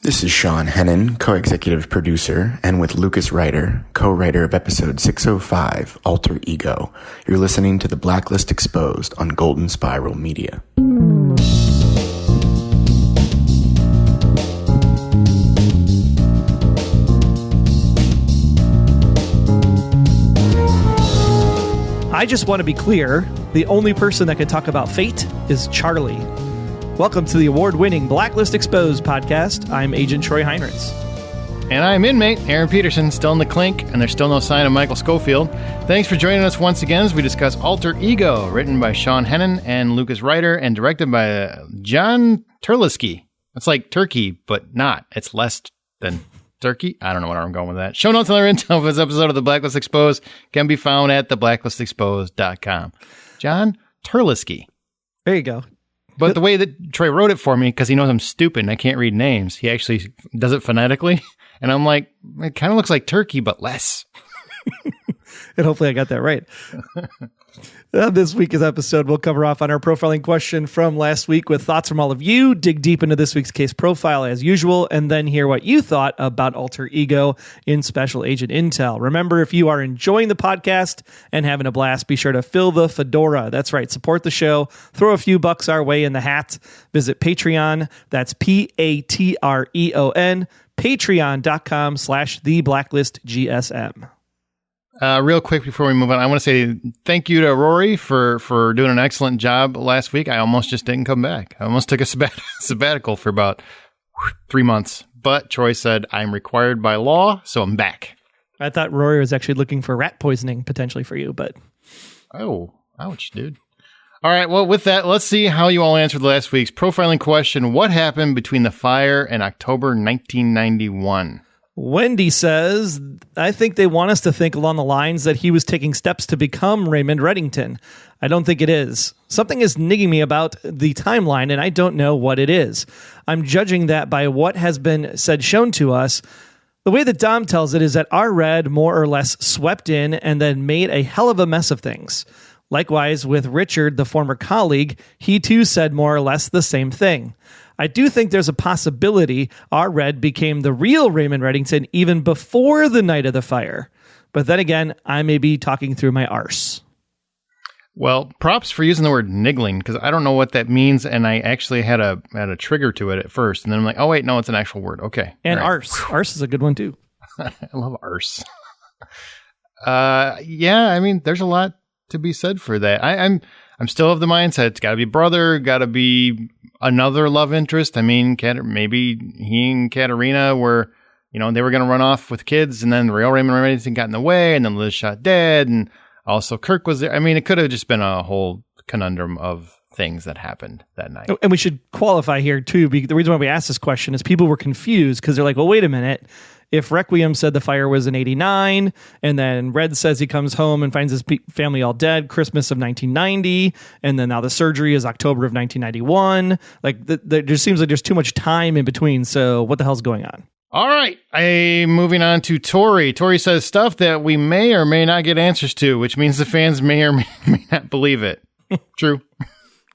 This is Sean Hennon, co-executive producer, and with Lucas Ryder, co-writer of episode 605, Alter Ego. You're listening to the Blacklist Exposed on Golden Spiral Media. I just want to be clear, the only person that can talk about fate is Charlie. Welcome to the award-winning Blacklist Exposed podcast. I'm Agent Troy Heinrichs. And I'm inmate Aaron Peterson, still in the clink, and there's still no sign of Michael Schofield. Thanks for joining us once again as we discuss Alter Ego, written by Sean Hennon and Lucas Ryder, and directed by John Turleski. It's like turkey, but not. It's less than turkey. I don't know where I'm going with that. Show notes and other intel for this episode of The Blacklist Exposed can be found at theblacklistexposed.com. John Turleski. There you go. But the way that Troy wrote it for me, because he knows I'm stupid and I can't read names, he actually does it phonetically. And I'm like, it kind of looks like turkey, but less. And hopefully I got that right. This week's episode, we'll cover off on our profiling question from last week with thoughts from all of you, dig deep into this week's case profile as usual, and then hear what you thought about Alter Ego in Special Agent Intel. Remember, if you are enjoying the podcast and having a blast, be sure to fill the fedora. That's right, support the show. Throw a few bucks our way in the hat. Visit Patreon. That's Patreon. Patreon.com/TheBlacklistGSM. Real quick before we move on, I want to say thank you to Rory for doing an excellent job last week. I almost just didn't come back. I almost took a sabbatical for about 3 months. But Troy said, I'm required by law, so I'm back. I thought Rory was actually looking for rat poisoning potentially for you, but... Oh, ouch, dude. All right, well, with that, let's see how you all answered last week's profiling question. What happened between the fire and October 1991? Wendy says, I think they want us to think along the lines that he was taking steps to become Raymond Reddington. I don't think it is. Something is nigging me about the timeline, and I don't know what it is. I'm judging that by what has been said shown to us. The way that Dom tells it is that our Red more or less swept in and then made a hell of a mess of things. Likewise, with Richard, the former colleague, he too said more or less the same thing. I do think there's a possibility our Red became the real Raymond Reddington even before the night of the fire. But then again, I may be talking through my arse. Well, props for using the word niggling, because I don't know what that means, and I actually had a trigger to it at first, and then I'm like, oh wait, no, it's an actual word. Okay. And right. Arse. Arse is a good one too. I love arse. Yeah, I mean, there's a lot to be said for that. I'm still of the mindset it's got to be brother, got to be another love interest. I mean, maybe he and Katerina were, they were going to run off with kids, and then the real Raymond Reddington got in the way, and then Liz shot dead, and also Kirk was there. I mean, it could have just been a whole conundrum of things that happened that night. And we should qualify here too. The reason why we asked this question is people were confused because they're like, well, wait a minute. If Requiem said the fire was in 89, and then Red says he comes home and finds his family all dead, Christmas of 1990, and then now the surgery is October of 1991. Like, there just seems like there's too much time in between. So what the hell's going on? All right. Moving on to Tori. Tori says stuff that we may or may not get answers to, which means the fans may or may not believe it. True.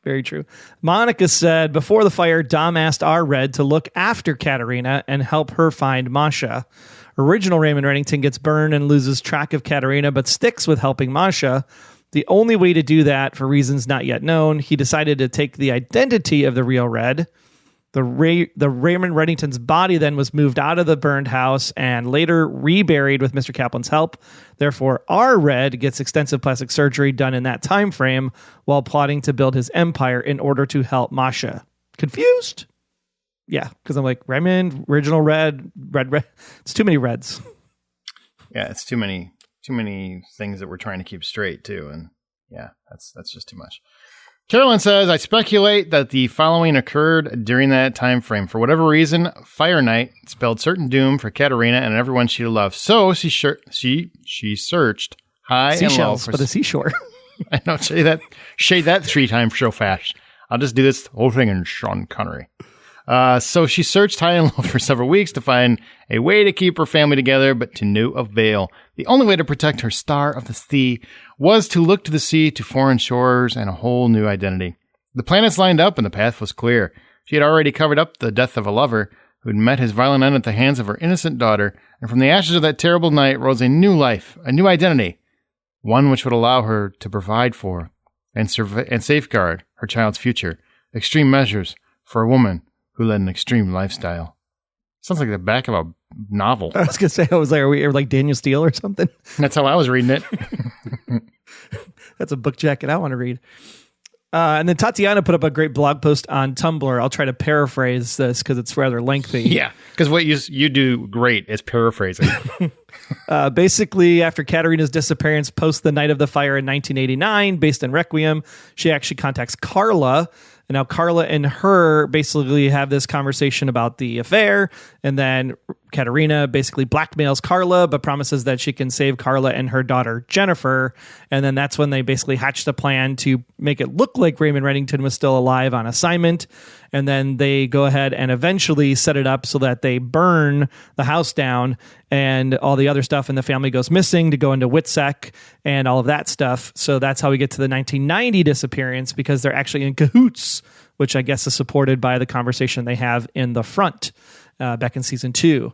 Very true. Monica said, before the fire, Dom asked our Red to look after Katerina and help her find Masha. Original Raymond Reddington gets burned and loses track of Katerina, but sticks with helping Masha. The only way to do that, for reasons not yet known, he decided to take the identity of the real Red. The Raymond Reddington's body then was moved out of the burned house and later reburied with Mr. Kaplan's help. Therefore, our Red gets extensive plastic surgery done in that time frame while plotting to build his empire in order to help Masha. Confused? Yeah, because I'm like, Raymond, original Red. It's too many Reds. Yeah, it's too many things that we're trying to keep straight too, and yeah, that's just too much. Carolyn says, I speculate that the following occurred during that time frame. For whatever reason, Fire Night spelled certain doom for Katerina and everyone she loved. So she searched high and low for the seashore. I don't say that 3 times so fast. I'll just do this whole thing in Sean Connery. So she searched high and low for several weeks to find a way to keep her family together, but to no avail. The only way to protect her star of the sea was to look to the sea, to foreign shores, and a whole new identity. The planets lined up and the path was clear. She had already covered up the death of a lover. who'd met his violent end at the hands of her innocent daughter, and from the ashes of that terrible night rose a new life, a new identity, one which would allow her to provide for and safeguard her child's future. Extreme measures for a woman who led an extreme lifestyle. Sounds like the back of a novel. I was going to say, are we like Daniel Steele or something? That's how I was reading it. That's a book jacket I want to read. And then Tatiana put up a great blog post on Tumblr. I'll try to paraphrase this because it's rather lengthy. Yeah, because what you do great is paraphrasing. Basically, after Katerina's disappearance post the night of the fire in 1989, based in Requiem, she actually contacts Carla. And now Carla and her basically have this conversation about the affair. And then Katerina basically blackmails Carla, but promises that she can save Carla and her daughter, Jennifer. And then that's when they basically hatched a plan to make it look like Raymond Reddington was still alive on assignment. And then they go ahead and eventually set it up so that they burn the house down and all the other stuff in the family goes missing to go into WITSEC and all of that stuff. So that's how we get to the 1990 disappearance, because they're actually in cahoots, which I guess is supported by the conversation they have in the front back in season 2.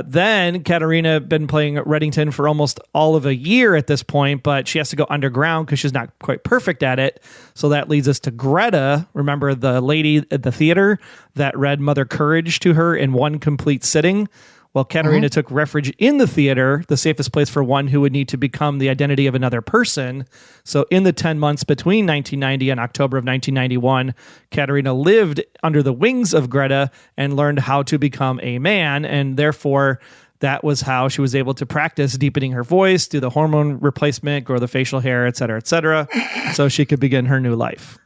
Then Katerina had been playing Reddington for almost all of a year at this point, but she has to go underground because she's not quite perfect at it. So that leads us to Greta. Remember the lady at the theater that read Mother Courage to her in one complete sitting? Well, Katerina took refuge in the theater, the safest place for one who would need to become the identity of another person. So in the 10 months between 1990 and October of 1991, Katerina lived under the wings of Greta and learned how to become a man. And therefore, that was how she was able to practice deepening her voice, do the hormone replacement, grow the facial hair, et cetera, so she could begin her new life.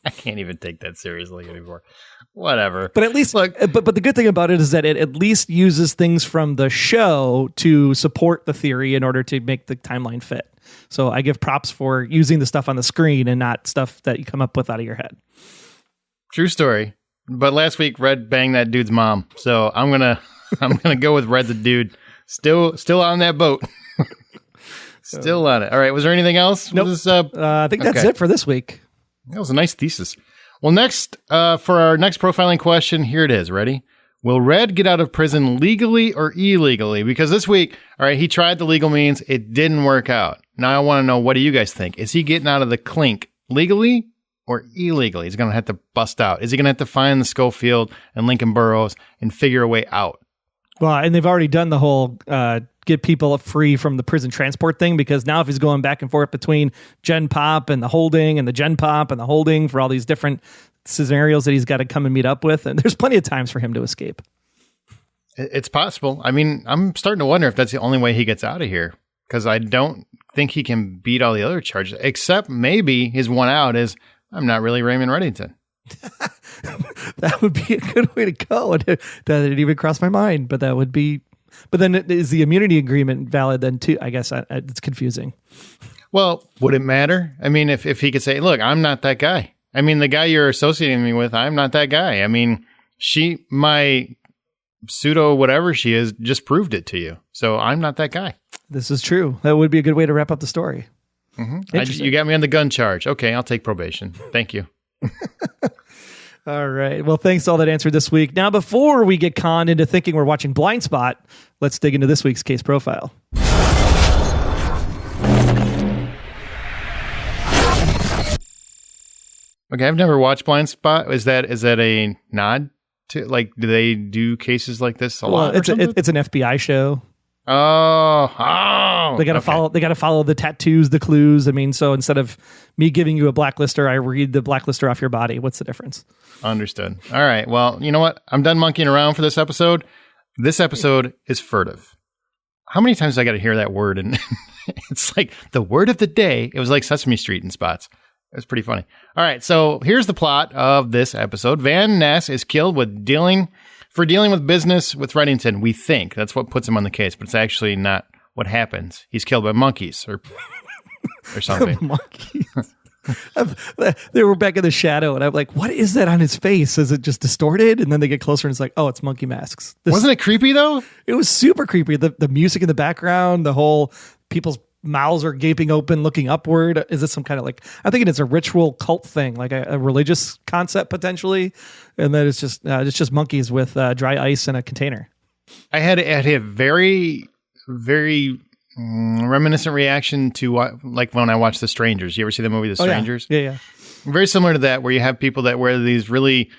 I can't even take that seriously anymore. Whatever. But at least, but the good thing about it is that it at least uses things from the show to support the theory in order to make the timeline fit. So I give props for using the stuff on the screen and not stuff that you come up with out of your head. True story. But last week, Red banged that dude's mom. So I'm gonna go with Red's a dude. Still on that boat. Still on it. All right. Was there anything else? Nope. I think that's it for this week. That was a nice thesis. Well, next, for our next profiling question, here it is. Ready? Will Red get out of prison legally or illegally? Because this week, all right, he tried the legal means. It didn't work out. Now I want to know, what do you guys think? Is he getting out of the clink legally or illegally? He's going to have to bust out. Is he going to have to find the Schofield and Lincoln Burrows and figure a way out? Well, and they've already done the whole get people free from the prison transport thing, because now if he's going back and forth between Gen Pop and the holding and the Gen Pop and the holding for all these different scenarios that he's got to come and meet up with, and there's plenty of times for him to escape. It's possible. I mean, I'm starting to wonder if that's the only way he gets out of here, because I don't think he can beat all the other charges, except maybe his one out is, I'm not really Raymond Reddington. That would be a good way to go. That didn't even cross my mind, but that would be. But then is the immunity agreement valid then too? I guess it's confusing. Well, would it matter? I mean, if he could say, look, I'm not that guy. I mean, the guy you're associating me with, I'm not that guy. I mean, my pseudo whatever she is just proved it to you. So I'm not that guy. This is true. That would be a good way to wrap up the story. Mm-hmm. You got me on the gun charge. Okay, I'll take probation. Thank you. All right. Well, thanks to all that answered this week. Now, before we get conned into thinking we're watching Blind Spot, let's dig into this week's case profile. Okay, I've never watched Blind Spot. Is that a nod to, like, do they do cases like this a lot? It's an FBI show. Oh, they got to follow. They got to follow the tattoos, the clues. I mean, so instead of me giving you a blacklister, I read the blacklister off your body. What's the difference? Understood. All right. Well, you know what? I'm done monkeying around for this episode. This episode is furtive. How many times I got to hear that word? And it's like the word of the day. It was like Sesame Street in spots. It was pretty funny. All right. So here's the plot of this episode. Van Ness is killed for dealing with business with Reddington. We think that's what puts him on the case, but it's actually not what happens. He's killed by monkeys or something. Monkeys. They were back in the shadow, and I'm like, what is that on his face? Is it just distorted? And then they get closer, and it's like, oh, it's monkey masks. Wasn't it creepy, though? It was super creepy. The music in the background, the whole people's mouths are gaping open, looking upward. Is this some kind of like, I'm thinking it's a ritual cult thing, like a religious concept potentially. And then it's just monkeys with dry ice in a container. I had a very, very reminiscent reaction to like when I watched The Strangers. You ever see the movie The Strangers? Yeah. Very similar to that, where you have people that wear these really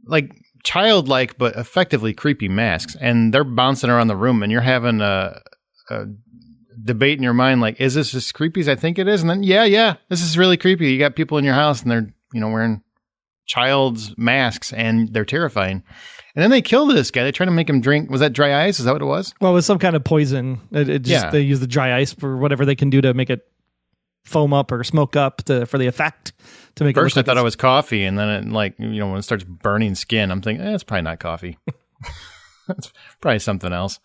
like childlike but effectively creepy masks, and they're bouncing around the room, and you're having a debate in your mind, like, is this as creepy as I think it is? And then, yeah, this is really creepy. You got people in your house, and they're wearing child's masks, and they're terrifying. And then they kill this guy. They try to make him drink. Was that dry ice? Is that what it was? Well, it was some kind of poison. They use the dry ice for whatever they can do to make it foam up or smoke up for the effect to make First, it look I thought it was coffee, and then it, like, when it starts burning skin, I'm thinking, it's probably not coffee. It's probably something else.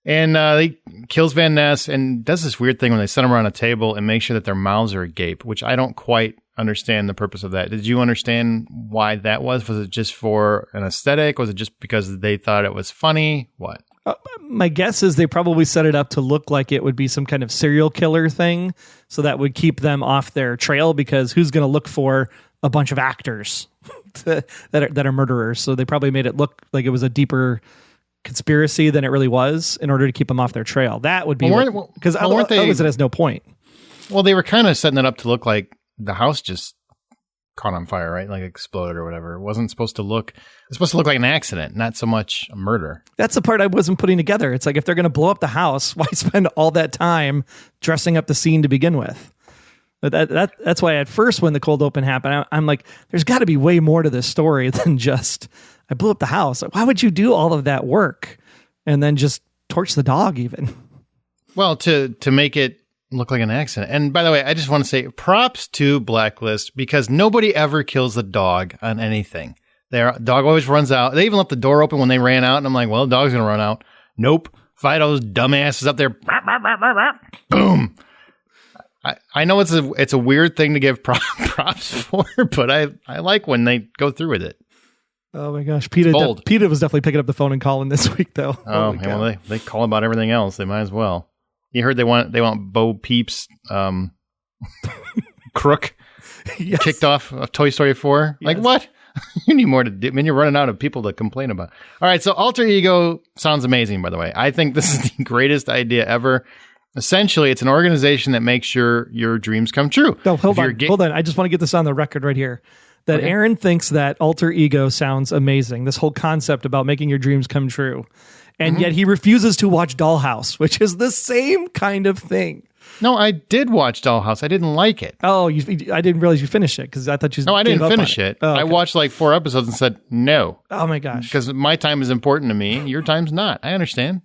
And he kills Van Ness and does this weird thing when they set them around a table and make sure that their mouths are agape, which I don't quite understand the purpose of that. Did you understand why that was? Was it just for an aesthetic? Was it just because they thought it was funny? What? My guess is they probably set it up to look like it would be some kind of serial killer thing, so that would keep them off their trail, because who's going to look for a bunch of actors that are murderers? So they probably made it look like it was a deeper conspiracy than it really was in order to keep them off their trail. That would be because otherwise it has no point. Well, they were kind of setting it up to look like the house just caught on fire, right? Like exploded or whatever. It wasn't supposed to look. It's supposed to look like an accident, not so much a murder. That's the part I wasn't putting together. It's like, if they're going to blow up the house, why spend all that time dressing up the scene to begin with? But that's why at first, when the cold open happened, I'm like, there's got to be way more to this story than just I blew up the house. Why would you do all of that work and then just torch the dog even? Well, to make it look like an accident. And by the way, I just want to say props to Blacklist, because nobody ever kills the dog on anything. Their dog always runs out. They even left the door open when they ran out, and I'm like, well, the dog's going to run out. Nope. Fido's dumbasses up there. Boom. I know it's a weird thing to give props for, but I like when they go through with it. Oh my gosh, PETA was definitely picking up the phone and calling this week, though. Oh, yeah, well, they call about everything else. They might as well. You heard they want Bo Peep's crook kicked off of Toy Story 4. Yes. Like, what? You need more to do. I mean, you're running out of people to complain about. All right, so Alter Ego sounds amazing, by the way. I think this is the greatest idea ever. Essentially, it's an organization that makes sure your dreams come true. No, hold on. I just want to get this on the record right here. That okay. Aaron thinks that Alter Ego sounds amazing. This whole concept about making your dreams come true. And yet he refuses to watch Dollhouse, which is the same kind of thing. No, I did watch Dollhouse. I didn't like it. Oh, I didn't realize you finished it, because I thought you. No, I didn't finish it. Oh, okay. I watched like 4 episodes and said no. Oh my gosh! Because my time is important to me. Your time's not. I understand.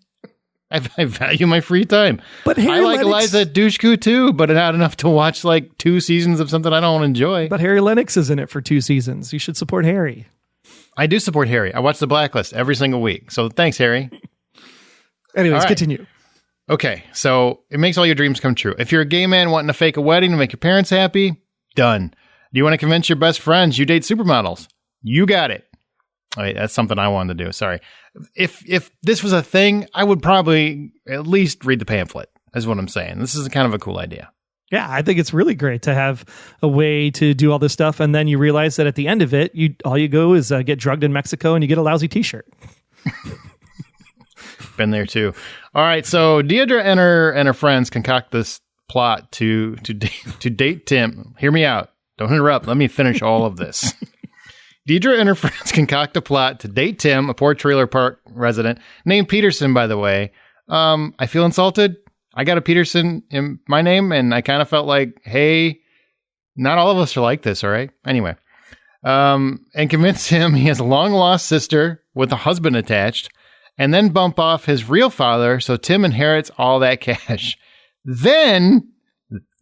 I value my free time. But I like Eliza Dushku too, but not enough to watch like 2 seasons of something I don't enjoy. But Harry Lennox is in it for 2 seasons. You should support Harry. I do support Harry. I watch The Blacklist every single week. So thanks, Harry. Anyways, continue. Okay, so it makes all your dreams come true. If you're a gay man wanting to fake a wedding to make your parents happy, done. Do you want to convince your best friends you date supermodels? You got it. All right, that's something I wanted to do. Sorry. If this was a thing, I would probably at least read the pamphlet, is what I'm saying. This is kind of a cool idea. Yeah, I think it's really great to have a way to do all this stuff, and then you realize that at the end of it, all you go is get drugged in Mexico, and you get a lousy T-shirt. Been there too. All right, so Deidre and her friends concoct this plot to date Tim. Hear me out. Don't interrupt. Let me finish all of this. Deidre and her friends concoct a plot to date Tim, a poor trailer park resident named Peterson, by the way. I feel insulted. I got a Peterson in my name, and I kind of felt like, hey, not all of us are like this, all right? Anyway, and convince him he has a long-lost sister with a husband attached, and then bump off his real father so Tim inherits all that cash. Then,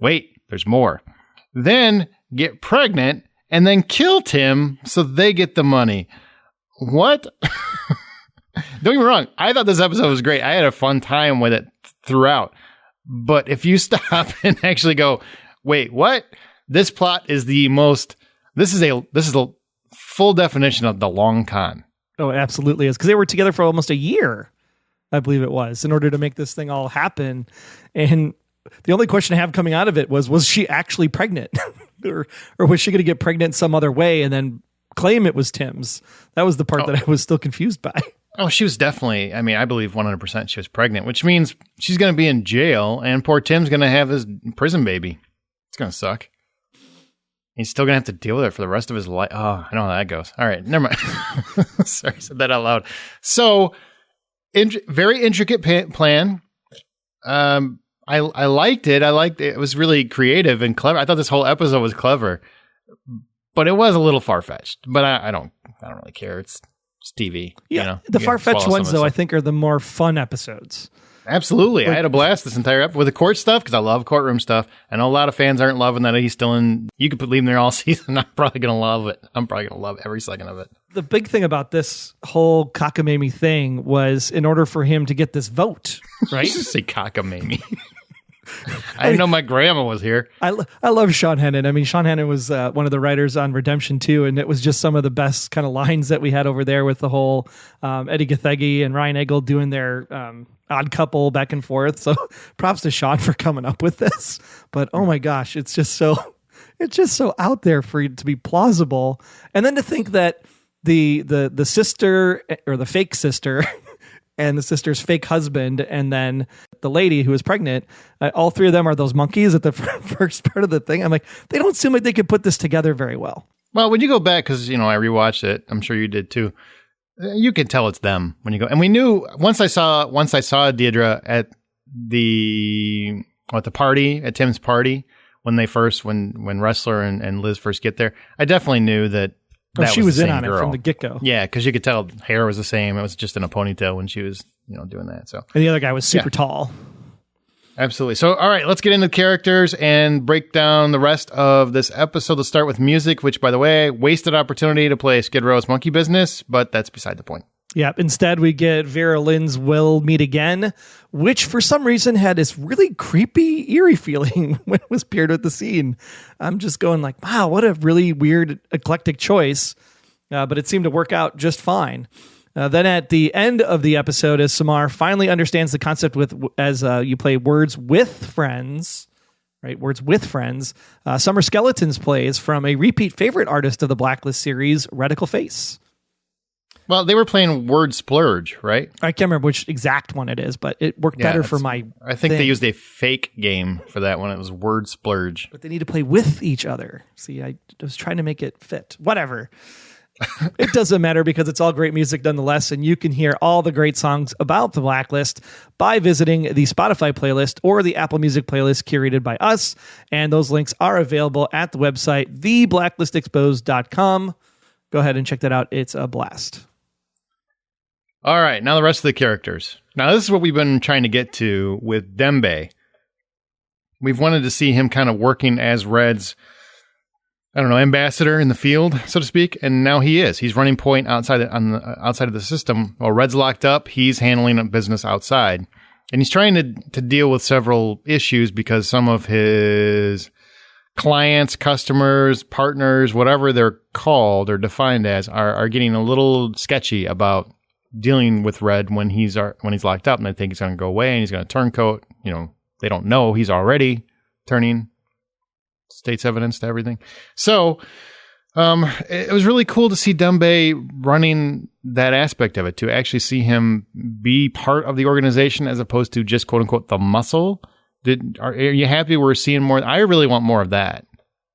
wait, there's more. Then get pregnant and then kill Tim so they get the money. What? Don't get me wrong. I thought this episode was great. I had a fun time with it throughout. But if you stop and actually go, wait, what? This plot is this is a full definition of the long con. Oh, it absolutely is. Because they were together for almost a year, I believe it was, in order to make this thing all happen. And The only question I have coming out of it was she actually pregnant? or was she going to get pregnant some other way and then claim it was Tim's? That was the part that I was still confused by. Oh, she was definitely, I believe 100% she was pregnant, which means she's going to be in jail and poor Tim's going to have his prison baby. It's going to suck. He's still going to have to deal with it for the rest of his life. Oh, I know how that goes. All right, never mind. Sorry, I said that out loud. So, very intricate plan. I liked it. It was really creative and clever. I thought this whole episode was clever, but it was a little far-fetched. But I don't really care. It's TV. Yeah, the far-fetched ones, though, I think are the more fun episodes. Absolutely. I had a blast this entire episode with the court stuff because I love courtroom stuff. I know a lot of fans aren't loving that he's still in. You could leave him there all season. I'm probably going to love it. I'm probably going to love every second of it. The big thing about this whole cockamamie thing was in order for him to get this vote, right? You just say cockamamie. I didn't know my grandma was here. I love Sean Hennon. I mean, Sean Hennon was one of the writers on Redemption 2, and it was just some of the best kind of lines that we had over there with the whole Eddie Gathegi and Ryan Egel doing their odd couple back and forth. So props to Sean for coming up with this. But oh my gosh, it's just so out there for it to be plausible. And then to think that the sister or the fake sister and the sister's fake husband, and then the lady who was pregnant, all three of them are those monkeys at the first part of the thing. I'm like, they don't seem like they could put this together very well. Well, when you go back, because, I rewatched it, I'm sure you did too, you can tell it's them when you go. And we knew, once I saw Deidre at the party, at Tim's party, when Wrestler and Liz first get there, I definitely knew that she was in on it from the get-go. Yeah, because you could tell hair was the same. It was just in a ponytail when she was, doing that. So, and the other guy was super tall. Absolutely. So, all right, let's get into characters and break down the rest of this episode. Let's start with music, which, by the way, wasted opportunity to play Skid Row's Monkey Business, but that's beside the point. Yeah. Instead, we get Vera Lynn's We'll Meet Again, which for some reason had this really creepy, eerie feeling when it was paired with the scene. I'm just going like, wow, what a really weird, eclectic choice. But it seemed to work out just fine. Then at the end of the episode, as Samar finally understands the concept as you play Words with Friends, right? Words with Friends. Summer Skeletons plays from a repeat favorite artist of the Blacklist series, Radical Face. Well, they were playing Word Splurge, right? I can't remember which exact one it is, but it worked better for my I think they used a fake game for that one. It was Word Splurge. But they need to play with each other. See, I was trying to make it fit. Whatever. It doesn't matter because it's all great music nonetheless, and you can hear all the great songs about the Blacklist by visiting the Spotify playlist or the Apple Music playlist curated by us, and those links are available at the website, theblacklistexposed.com. Go ahead and check that out. It's a blast. All right, now the rest of the characters. Now, this is what we've been trying to get to with Dembe. We've wanted to see him kind of working as Red's, ambassador in the field, so to speak, and now he is. He's running point outside of the system. While Red's locked up, he's handling business outside. And he's trying to deal with several issues because some of his clients, customers, partners, whatever they're called or defined as, are getting a little sketchy about dealing with Red when he's locked up, and they think he's going to go away and he's going to turncoat. They don't know he's already turning state's evidence to everything. So it was really cool to see Dembe running that aspect of it, to actually see him be part of the organization as opposed to just quote unquote the muscle. Are you happy we're seeing more? I really want more of that.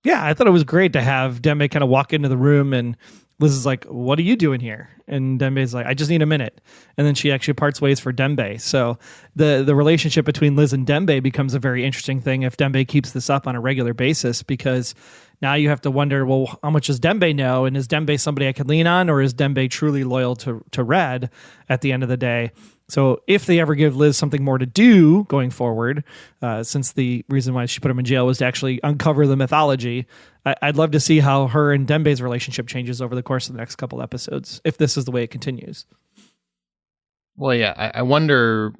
Yeah, I thought it was great to have Dembe kind of walk into the room and Liz is like, "What are you doing here?" And Dembe's like, "I just need a minute." And then she actually parts ways for Dembe. So the relationship between Liz and Dembe becomes a very interesting thing if Dembe keeps this up on a regular basis, because now you have to wonder, well, how much does Dembe know? And is Dembe somebody I could lean on, or is Dembe truly loyal to Red at the end of the day? So if they ever give Liz something more to do going forward, since the reason why she put him in jail was to actually uncover the mythology, I'd love to see how her and Dembe's relationship changes over the course of the next couple episodes, if this is the way it continues. Well, yeah, I wonder.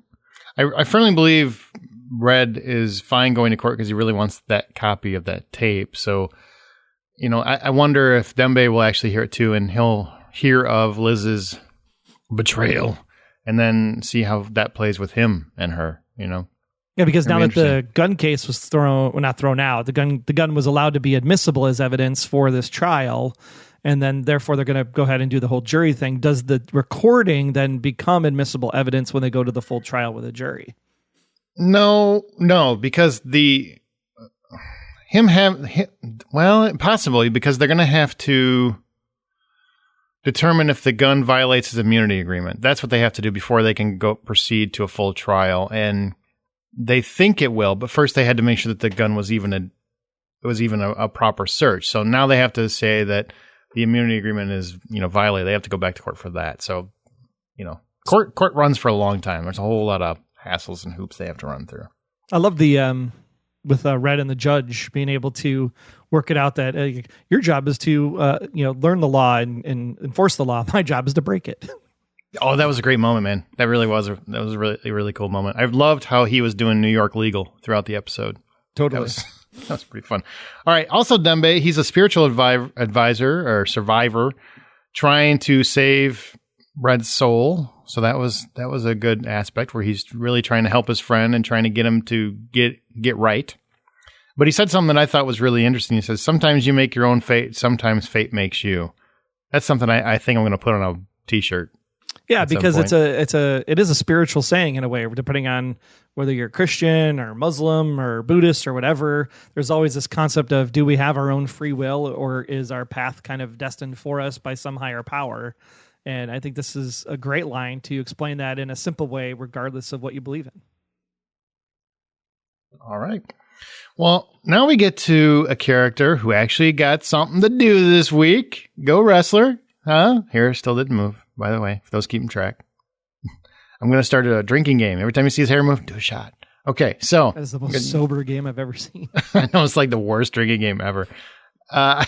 I firmly believe Red is fine going to court because he really wants that copy of that tape. So, I wonder if Dembe will actually hear it too, and he'll hear of Liz's betrayal and then see how that plays with him and her, Yeah, because now that the gun case was not thrown out, the gun was allowed to be admissible as evidence for this trial, and then therefore they're going to go ahead and do the whole jury thing. Does the recording then become admissible evidence when they go to the full trial with a jury? No, because possibly because they're going to have to determine if the gun violates his immunity agreement. That's what they have to do before they can proceed to a full trial, and they think it will, but first they had to make sure that the gun was even a proper search. So now they have to say that the immunity agreement is, violated. They have to go back to court for that. So, court runs for a long time. There's a whole lot of hassles and hoops they have to run through. I love the with Red and the judge being able to work it out that your job is to learn the law and enforce the law. My job is to break it. Oh, that was a great moment, man. That really was a really, really cool moment. I loved how he was doing New York legal throughout the episode. Totally. That was pretty fun. All right. Also, Dembe, he's a spiritual advisor or survivor trying to save Red's soul. So that was a good aspect where he's really trying to help his friend and trying to get him to get right. But he said something that I thought was really interesting. He says, sometimes you make your own fate. Sometimes fate makes you. That's something I think I'm going to put on a t-shirt. Yeah, because it is a spiritual saying in a way, depending on whether you're Christian or Muslim or Buddhist or whatever. There's always this concept of, do we have our own free will, or is our path kind of destined for us by some higher power? And I think this is a great line to explain that in a simple way, regardless of what you believe in. All right. Well, now we get to a character who actually got something to do this week. Go wrestler. Hair still didn't move, by the way, for those keeping track. I'm going to start a drinking game. Every time you see his hair move, do a shot. Okay, so. That is the most sober game I've ever seen. I know, it's like the worst drinking game ever. I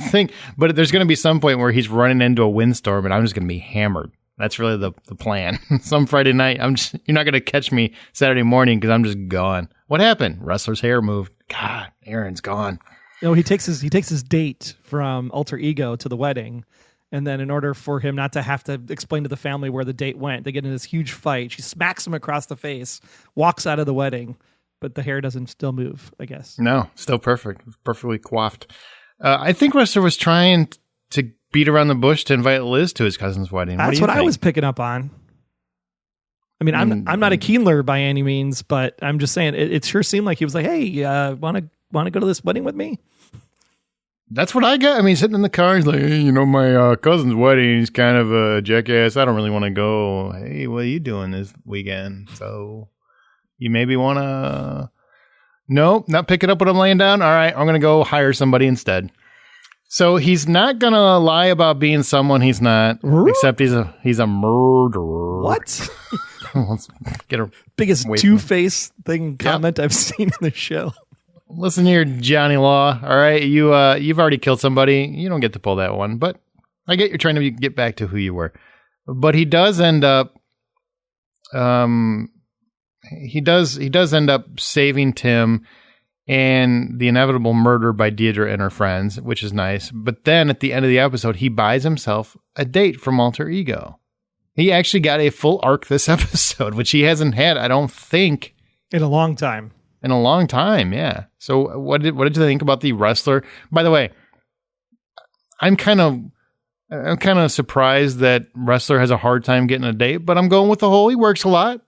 think, but there's going to be some point where he's running into a windstorm and I'm just going to be hammered. That's really the plan. Some Friday night, you're not going to catch me Saturday morning because I'm just gone. What happened? Wrestler's hair moved. God, Aaron's gone. He takes his date from Alter Ego to the wedding. And then in order for him not to have to explain to the family where the date went, they get in this huge fight. She smacks him across the face, walks out of the wedding, but the hair doesn't still move, I guess. No, still perfect. Perfectly coiffed. I think Wrestler was trying to beat around the bush to invite Liz to his cousin's wedding. That's what I was picking up on. I mean, I'm not a Keenler by any means, but I'm just saying it sure seemed like he was like, hey, want to go to this wedding with me? That's what I got. I mean, sitting in the car, he's like, hey, my cousin's wedding, he's kind of a jackass. I don't really want to go. Hey, what are you doing this weekend? So you maybe want to... Nope, not picking up what I'm laying down. All right, I'm going to go hire somebody instead. So he's not going to lie about being someone he's not, except he's a murderer. What? Let's get a biggest two-face comment I've seen in the show. Listen here, Johnny Law. All right, you've already killed somebody. You don't get to pull that one, but I get you're trying to get back to who you were. But he does end up, he does end up saving Tim and the inevitable murder by Deidre and her friends, which is nice. But then at the end of the episode, he buys himself a date from Alter Ego. He actually got a full arc this episode, which he hasn't had, I don't think, in a long time. In a long time, yeah. So what did you think about the wrestler? By the way, I'm kind of surprised that wrestler has a hard time getting a date, but I'm going with the whole he works a lot.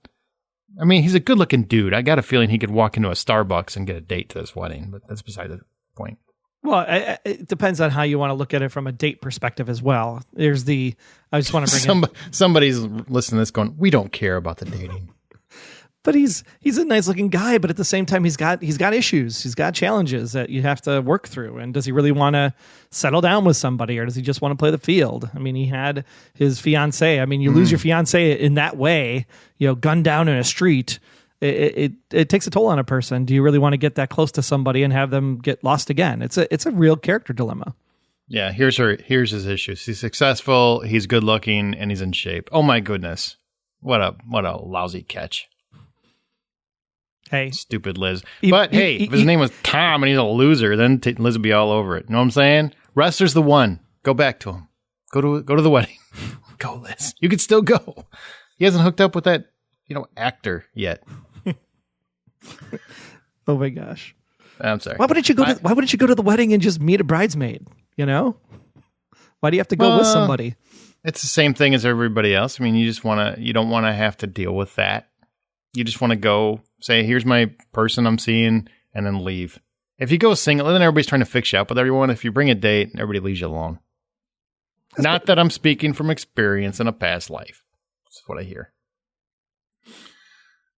I mean, he's a good-looking dude. I got a feeling he could walk into a Starbucks and get a date to this wedding, but that's beside the point. Well, it depends on how you want to look at it from a date perspective as well. I just want to bring somebody's listening to this going, we don't care about the dating. But he's a nice looking guy, but at the same time, he's got issues. He's got challenges that you have to work through. And does he really want to settle down with somebody, or does he just want to play the field? I mean, he had his fiance. I mean, you lose your fiance in that way, gunned down in a street. It takes a toll on a person. Do you really want to get that close to somebody and have them get lost again? It's a real character dilemma. Yeah, here's his issues. He's successful, he's good looking, and he's in shape. Oh my goodness. What a lousy catch. Hey, stupid Liz. If his name was Tom and he's a loser, then Liz would be all over it. You know what I'm saying? Wrestler's the one. Go back to him. Go to the wedding. Go, Liz. You could still go. He hasn't hooked up with that, actor yet. Oh my gosh. I'm sorry. Why wouldn't you go to the wedding and just meet a bridesmaid? You know? Why do you have to go with somebody? It's the same thing as everybody else. I mean, you don't want to have to deal with that. You just want to go say, here's my person I'm seeing, and then leave. If you go single, then everybody's trying to fix you up with everyone. If you bring a date, everybody leaves you alone. Not that I'm speaking from experience in a past life. That's what I hear.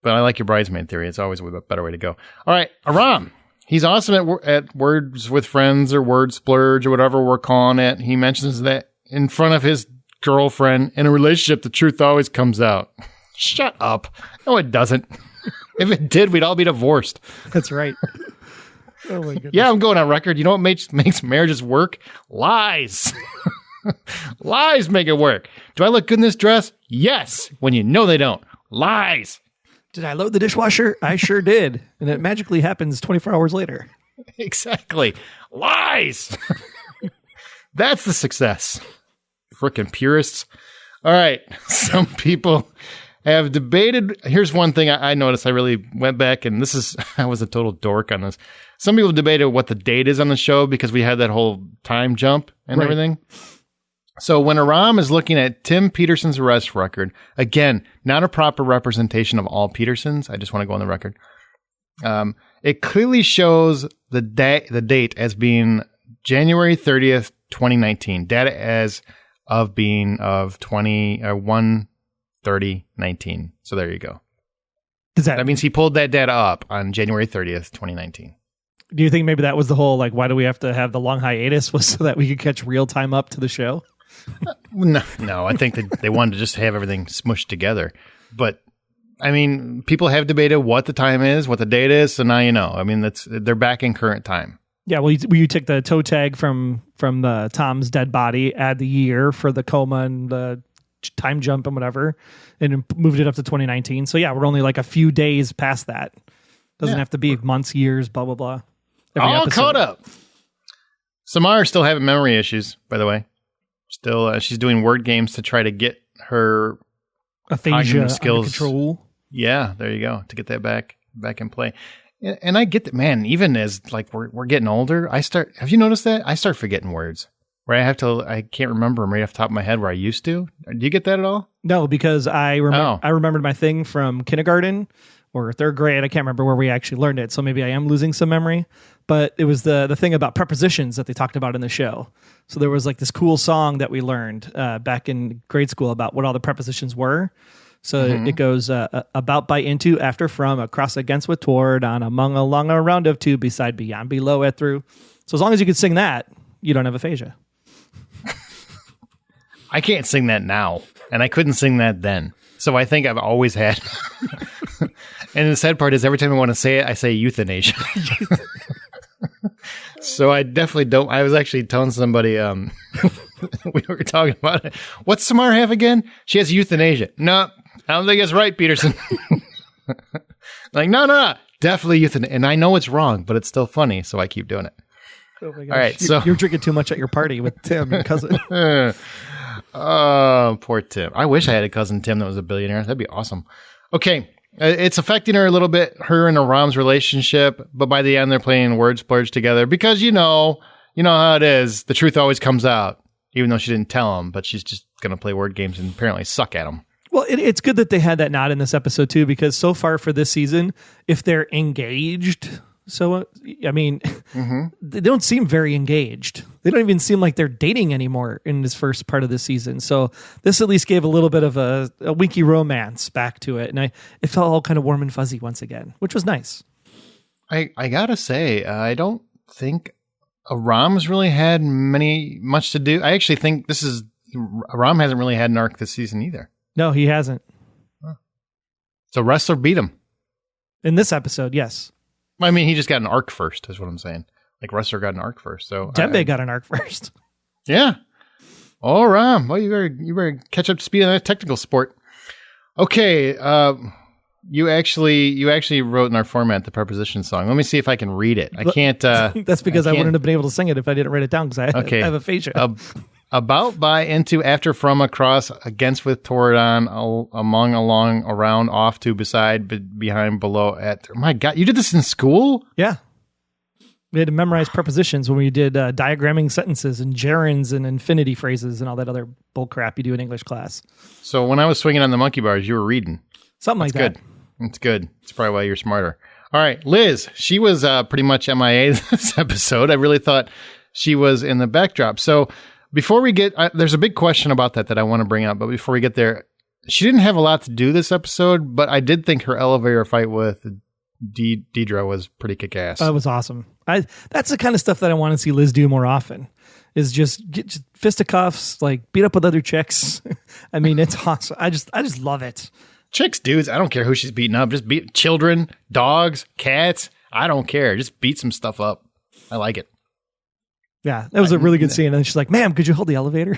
But I like your bridesmaid theory. It's always a better way to go. All right, Aram. He's awesome at words with friends or word splurge or whatever we're calling it. He mentions that in front of his girlfriend, in a relationship, the truth always comes out. Shut up. No, it doesn't. If it did, we'd all be divorced. That's right. Oh my goodness. Yeah, I'm going on record. You know what makes marriages work? Lies. Lies make it work. Do I look good in this dress? Yes. When you know they don't. Lies. Did I load the dishwasher? I sure did. And it magically happens 24 hours later. Exactly. Lies. That's the success. Frickin' purists. All right. Some people have debated. Here's one thing I noticed. I really went back, and I was a total dork on this. Some people debated what the date is on the show because we had that whole time jump and everything. So when Aram is looking at Tim Peterson's arrest record, again, not a proper representation of all Petersons. I just want to go on the record. It clearly shows the date as being January 30th, 2019. Data as of being of 1/30/19. So there you go. That means he pulled that data up on January 30th, 2019. Do you think maybe that was the whole, like, why do we have to have the long hiatus was so that we could catch real time up to the show? No, I think that they wanted to just have everything smushed together. But I mean, people have debated what the time is, what the date is. So now you know. I mean, they're back in current time. Yeah. Well, you took the toe tag from the Tom's dead body, add the year for the coma and the time jump and whatever, and moved it up to 2019. So yeah, we're only like a few days past that. Doesn't have to be months, years, blah blah blah. All caught up. Samar's still having memory issues, by the way. Still, she's doing word games to try to get her aphasia skills under control. Yeah, there you go, to get that back in play. And I get that, man. Even as like we're getting older, have you noticed that? I start forgetting words where I can't remember them right off the top of my head where I used to. Do you get that at all? No, because I remembered my thing from kindergarten or third grade. I can't remember where we actually learned it, so maybe I am losing some memory. But it was the thing about prepositions that they talked about in the show. So there was like this cool song that we learned back in grade school about what all the prepositions were. So it goes about, by, into, after, from, across, against, with, toward, on, among, along, around, of, to, beside, beyond, below, at, through. So as long as you could sing that, you don't have aphasia. I can't sing that now, and I couldn't sing that then. So I think I've always had. And the sad part is every time I want to say it, I say euthanasia. So I definitely don't. I was actually telling somebody, we were talking about it. What's Samar have again? She has euthanasia. No, I don't think it's right, Peterson. Like, no, definitely euthanasia. And I know it's wrong, but it's still funny, so I keep doing it. Oh my gosh. All right, so you're drinking too much at your party with Tim, your cousin. Oh, poor Tim. I wish I had a cousin Tim that was a billionaire. That'd be awesome. Okay. It's affecting her a little bit, her and Aram's relationship, but by the end they're playing word splurge together because you know how it is. The truth always comes out, even though she didn't tell him, but she's just going to play word games and apparently suck at them. Well, it's good that they had that nod in this episode too, because so far for this season, if they're engaged, I mean, they don't seem very engaged. They don't even seem like they're dating anymore in this first part of the season. So this at least gave a little bit of a winky romance back to it. And it felt all kind of warm and fuzzy once again, which was nice. I gotta say, I don't think Aram's really had much to do. I actually think Aram hasn't really had an arc this season either. No, he hasn't. Huh. So Wrestler beat him. In this episode, yes. I mean, he just got an arc first, is what I'm saying. Like, Wrestler got an arc first. So Dembe got an arc first. Yeah. All right. Well, you better catch up to speed on that technical sport. Okay. You actually wrote in our format the preposition song. Let me see if I can read it. I can't. That's because I wouldn't have been able to sing it if I didn't write it down because I have aphasia. About, by, into, after, from, across, against, with, toward, on, among, along, around, off, to, beside, behind, below, at. My God, you did this in school? Yeah. We had to memorize prepositions when we did diagramming sentences and gerunds and infinity phrases and all that other bull crap you do in English class. So when I was swinging on the monkey bars, you were reading. Something like that. Good. It's good. It's probably why you're smarter. All right, Liz, she was pretty much MIA this episode. I really thought she was in the backdrop. So before we get, there's a big question about that I want to bring up. But before we get there, she didn't have a lot to do this episode, but I did think her elevator fight with Deidre was pretty kick-ass. That was awesome. That's the kind of stuff that I want to see Liz do more often. Is just get fisticuffs, like beat up with other chicks. I mean, it's awesome. I just love it. Chicks, dudes, I don't care who she's beating up. Just beat children, dogs, cats. I don't care. Just beat some stuff up. I like it. Yeah, that was a really good scene. And she's like, "Ma'am, could you hold the elevator?"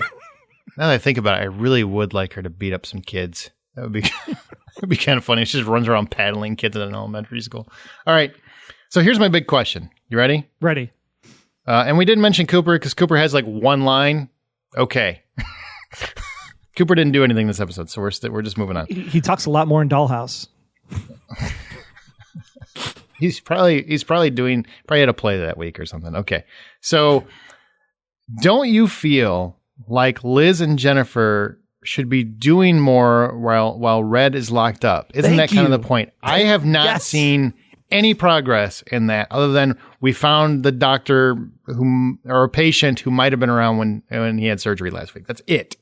Now that I think about it, I really would like her to beat up some kids. That would be that'd be kind of funny. She just runs around paddling kids at an elementary school. All right. So here's my big question. You ready? Ready. And we didn't mention Cooper because Cooper has like one line. Okay. Cooper didn't do anything this episode, so we're just moving on. He talks a lot more in Dollhouse. He's probably had a play that week or something. Okay. So don't you feel like Liz and Jennifer should be doing more while Red is locked up? Isn't that kind of the point? I have not seen any progress in that other than we found the doctor or a patient who might have been around when he had surgery last week. That's it.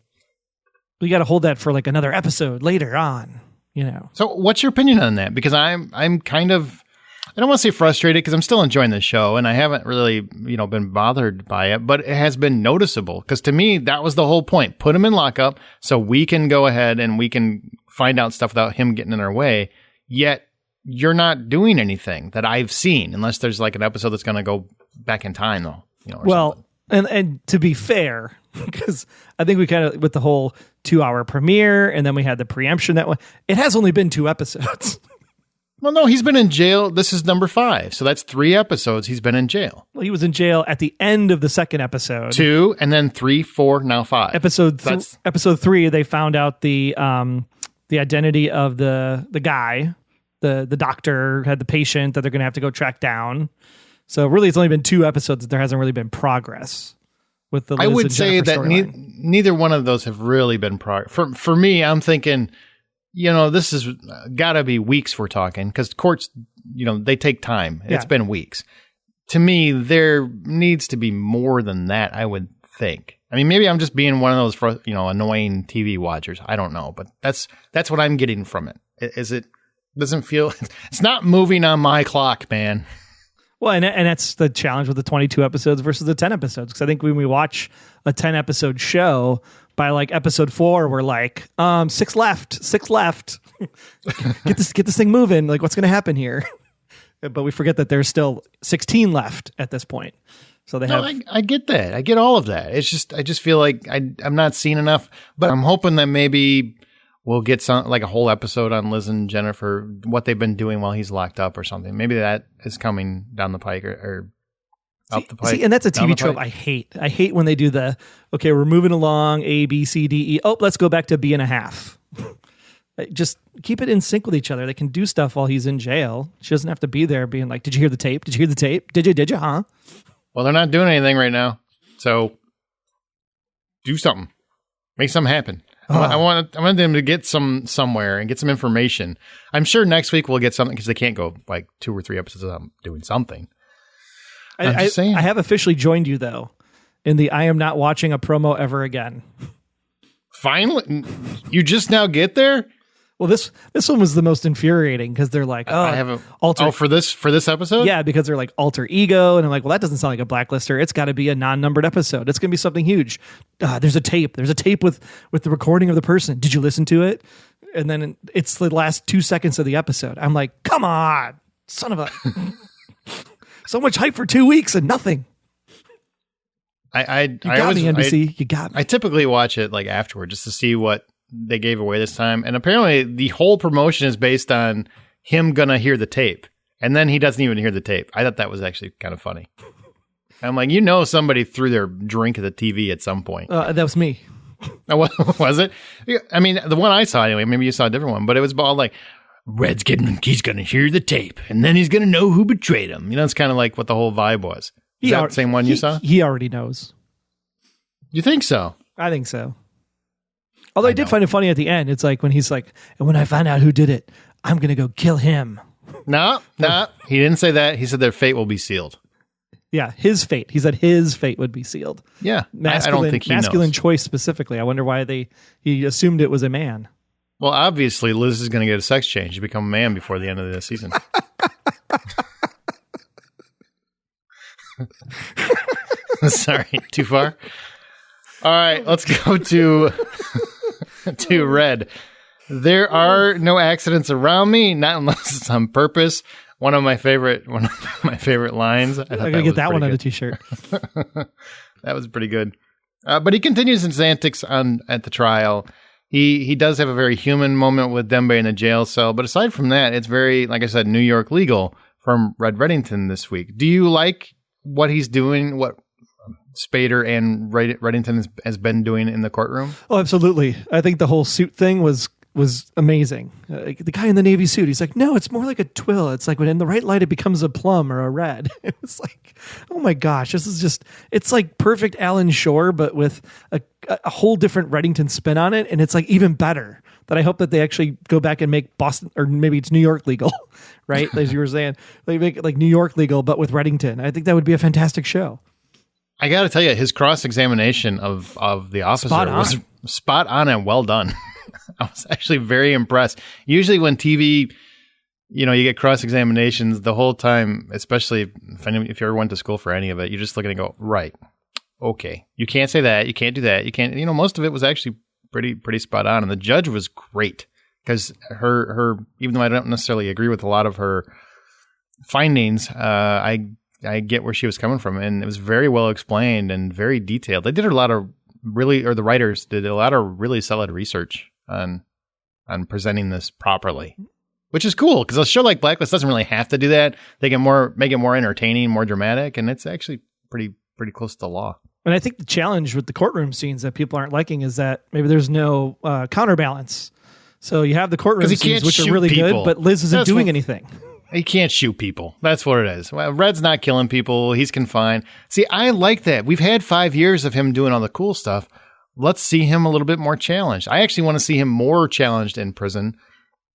We got to hold that for like another episode later on, you know. So what's your opinion on that? Because I'm kind of, I don't want to say frustrated because I'm still enjoying the show and I haven't really, been bothered by it, but it has been noticeable because to me, that was the whole point. Put him in lockup so we can go ahead and we can find out stuff without him getting in our way. Yet you're not doing anything that I've seen unless there's like an episode that's going to go back in time though. Well, and to be fair, because I think we kind of, with the whole 2-hour premiere and then we had the preemption that one, it has only been 2 episodes. Well, no, he's been in jail. This is number 5. So that's 3 episodes he's been in jail. Well, he was in jail at the end of the second episode. 2, and then 3, 4, now 5. Episode 3, they found out the identity of the guy. The doctor had the patient that they're going to have to go track down. So really, it's only been 2 episodes that there hasn't really been progress with the Liz I would and say Jennifer that neither one of those have really been progress. For me, I'm thinking, this has got to be weeks we're talking because courts, they take time. Yeah. It's been weeks. To me, there needs to be more than that, I would think. I mean, maybe I'm just being one of those, annoying TV watchers. I don't know, but that's what I'm getting from it. Doesn't feel, it's not moving on my clock, man. Well, and that's the challenge with the 22 episodes versus the 10 episodes. Because I think when we watch a 10 episode show, by like episode 4, we're like, 6 left. get this thing moving. Like, what's going to happen here? But we forget that there's still 16 left at this point. So they have. I get that. I get all of that. It's just, I just feel like I'm not seeing enough. But I'm hoping that maybe we'll get some like a whole episode on Liz and Jennifer, what they've been doing while he's locked up or something. Maybe that is coming down the pike or up the pike. See, and that's a TV trope I hate. I hate when they do okay, we're moving along, A, B, C, D, E. Oh, let's go back to B.5. Just keep it in sync with each other. They can do stuff while he's in jail. She doesn't have to be there being like, did you hear the tape? Did you hear the tape? Did you, huh? Well, they're not doing anything right now. So do something. Make something happen. I want them to get somewhere and get some information. I'm sure next week we'll get something because they can't go like 2 or 3 episodes without doing something. I'm just saying. I have officially joined you though in the I am not watching a promo ever again. Finally, you just now get there? Well, this one was the most infuriating because they're like, I haven't for this episode? Yeah, because they're like alter ego, and I'm like, well, that doesn't sound like a Blacklister. It's got to be a non-numbered episode. It's going to be something huge. There's a tape. There's a tape with the recording of the person. Did you listen to it? And then it's the last 2 seconds of the episode. I'm like, come on, son of a, so much hype for 2 weeks and nothing. You got me, NBC. You got me. I typically watch it like afterward just to see what they gave away this time. And apparently the whole promotion is based on him gonna hear the tape. And then he doesn't even hear the tape. I thought that was actually kind of funny. I'm like, somebody threw their drink at the TV at some point. That was me. Was it? Yeah, I mean, the one I saw anyway, maybe you saw a different one, but it was all like, he's going to hear the tape, and then he's going to know who betrayed him. It's kind of like what the whole vibe was. Is that the same one you saw? He already knows. You think so? I think so. Although I did find it funny at the end. It's like when he's like, and when I find out who did it, I'm going to go kill him. No, he didn't say that. He said their fate will be sealed. Yeah, his fate. He said his fate would be sealed. Yeah, I don't think he knows. Masculine choice specifically. I wonder why he assumed it was a man. Well, obviously, Liz is going to get a sex change to become a man before the end of the season. Sorry, too far? All right, let's go to Red. There are no accidents around me, not unless it's on purpose. One of my favorite lines. I'm going to get that one on a t-shirt. That was pretty good. But he continues his antics at the trial. He does have a very human moment with Dembe in the jail cell. But aside from that, it's very, like I said, New York legal from Red Reddington this week. Do you like what he's doing, what Spader and Reddington has been doing in the courtroom? Oh, absolutely. I think the whole suit thing was amazing. The guy in the navy suit, he's like, no, it's more like a twill. It's like when in the right light, it becomes a plum or a red. It was like, oh my gosh, it's like perfect Alan Shore, but with a whole different Reddington spin on it. And it's like even better. That I hope that they actually go back and make Boston, or maybe it's New York legal, right? As you were saying, they make it like New York legal, but with Reddington. I think that would be a fantastic show. I got to tell you, his cross-examination of the officer was spot on and well done. I was actually very impressed. Usually when TV, you get cross-examinations the whole time, especially if you ever went to school for any of it, you're just looking and go, right, okay. You can't say that. You can't do that. You can't, most of it was actually pretty spot on. And the judge was great because her, even though I don't necessarily agree with a lot of her findings, I get where she was coming from, and it was very well explained and very detailed. They did the writers did a lot of really solid research on presenting this properly, which is cool because a show like Blacklist doesn't really have to do that. They can make it more entertaining, more dramatic, and it's actually pretty close to the law. And I think the challenge with the courtroom scenes that people aren't liking is that maybe there's no counterbalance. So you have the courtroom scenes, which are really good, but Liz isn't doing anything. He can't shoot people. That's what it is. Well, Red's not killing people. He's confined. See, I like that. We've had 5 years of him doing all the cool stuff. Let's see him a little bit more challenged. I actually want to see him more challenged in prison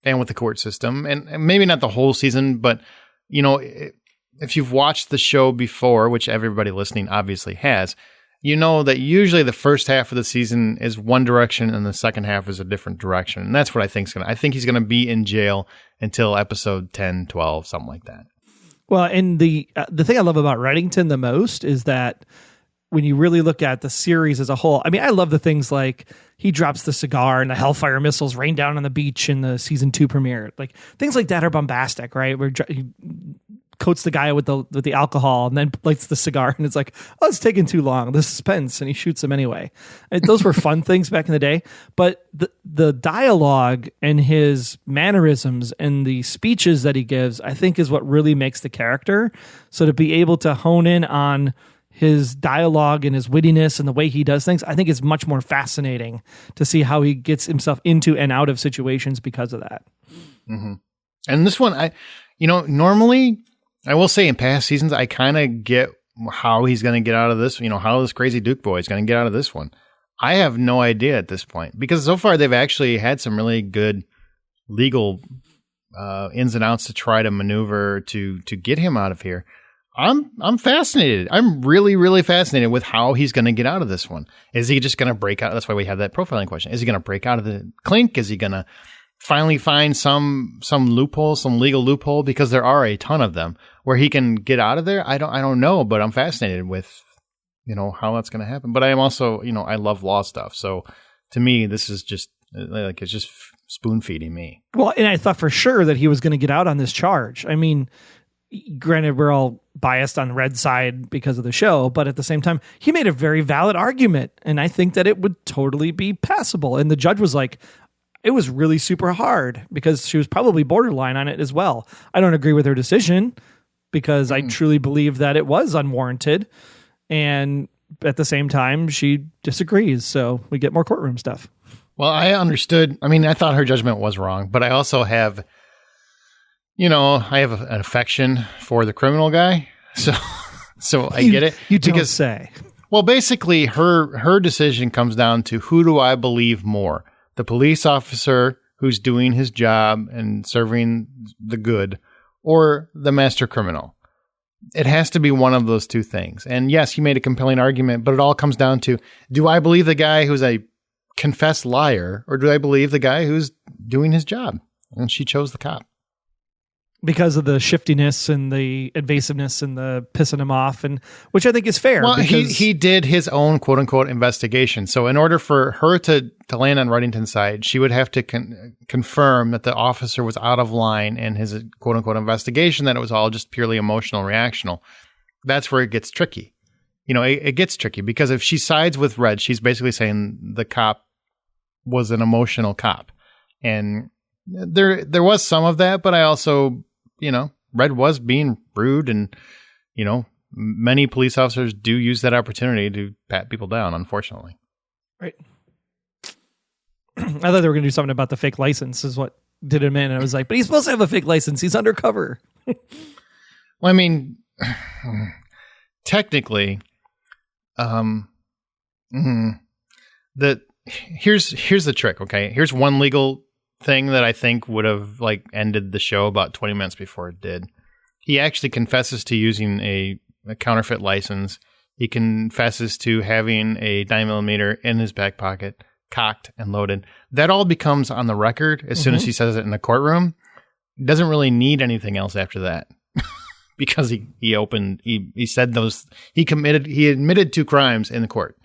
and with the court system. And maybe not the whole season, but, if you've watched the show before, which everybody listening obviously has, you know that usually the first half of the season is one direction and the second half is a different direction. And that's what I think he's going to be in jail until episode 10, 12, something like that. Well, and the thing I love about Reddington the most is that when you really look at the series as a whole, I mean, I love the things like he drops the cigar and the Hellfire missiles rain down on the beach in the season 2 premiere. Like things like that are bombastic, right? Where he coats the guy with the alcohol and then lights the cigar, and it's like, oh, it's taking too long. The suspense, and he shoots him anyway. Those were fun things back in the day. But the dialogue and his mannerisms and the speeches that he gives, I think, is what really makes the character. So to be able to hone in on his dialogue and his wittiness and the way he does things, I think it's much more fascinating to see how he gets himself into and out of situations because of that. Mm-hmm. And this one, normally, I will say in past seasons, I kind of get how he's going to get out of this, how this crazy Duke boy is going to get out of this one. I have no idea at this point because so far they've actually had some really good legal ins and outs to try to maneuver to get him out of here. I'm fascinated. I'm really, really fascinated with how he's going to get out of this one. Is he just going to break out? That's why we have that profiling question. Is he going to break out of the clink? Is he going to finally find some loophole, some legal loophole? Because there are a ton of them where he can get out of there. I don't know, but I'm fascinated with, how that's going to happen. But I am also, I love law stuff. So to me, this is just it's just spoon feeding me. Well, and I thought for sure that he was going to get out on this charge. I mean, granted, we're all biased on Red's side because of the show, but at the same time, he made a very valid argument, and I think that it would totally be passable. And the judge was like, it was really super hard because she was probably borderline on it as well. I don't agree with her decision, because I truly believe that it was unwarranted. And at the same time, she disagrees. So we get more courtroom stuff. Well, I understood. I mean, I thought her judgment was wrong, but I also have, I have an affection for the criminal guy. So I get it. You don't say. Well, basically, her decision comes down to, who do I believe more? The police officer who's doing his job and serving the good, or the master criminal? It has to be one of those two things. And yes, he made a compelling argument, but it all comes down to, do I believe the guy who's a confessed liar, or do I believe the guy who's doing his job? And she chose the cop. Because of the shiftiness and the invasiveness and the pissing him off, and which I think is fair. Well, he did his own quote unquote investigation. So in order for her to land on Reddington's side, she would have to confirm that the officer was out of line in his quote unquote investigation, that it was all just purely emotional, reactional. That's where it gets tricky. It gets tricky because if she sides with Red, she's basically saying the cop was an emotional cop. And there was some of that, but I also, Red was being rude, and, many police officers do use that opportunity to pat people down, unfortunately. Right. I thought they were going to do something about the fake license is what did him in. And I was like, but he's supposed to have a fake license. He's undercover. Well, I mean, technically, here's the trick. Okay. Here's one legal thing that I think would have ended the show about 20 minutes before it did. He actually confesses to using a counterfeit license. He confesses to having a 9mm in his back pocket, cocked and loaded. That all becomes on the record as soon as he says it in the courtroom. He doesn't really need anything else after that. Because he said those, he admitted 2 crimes in the court.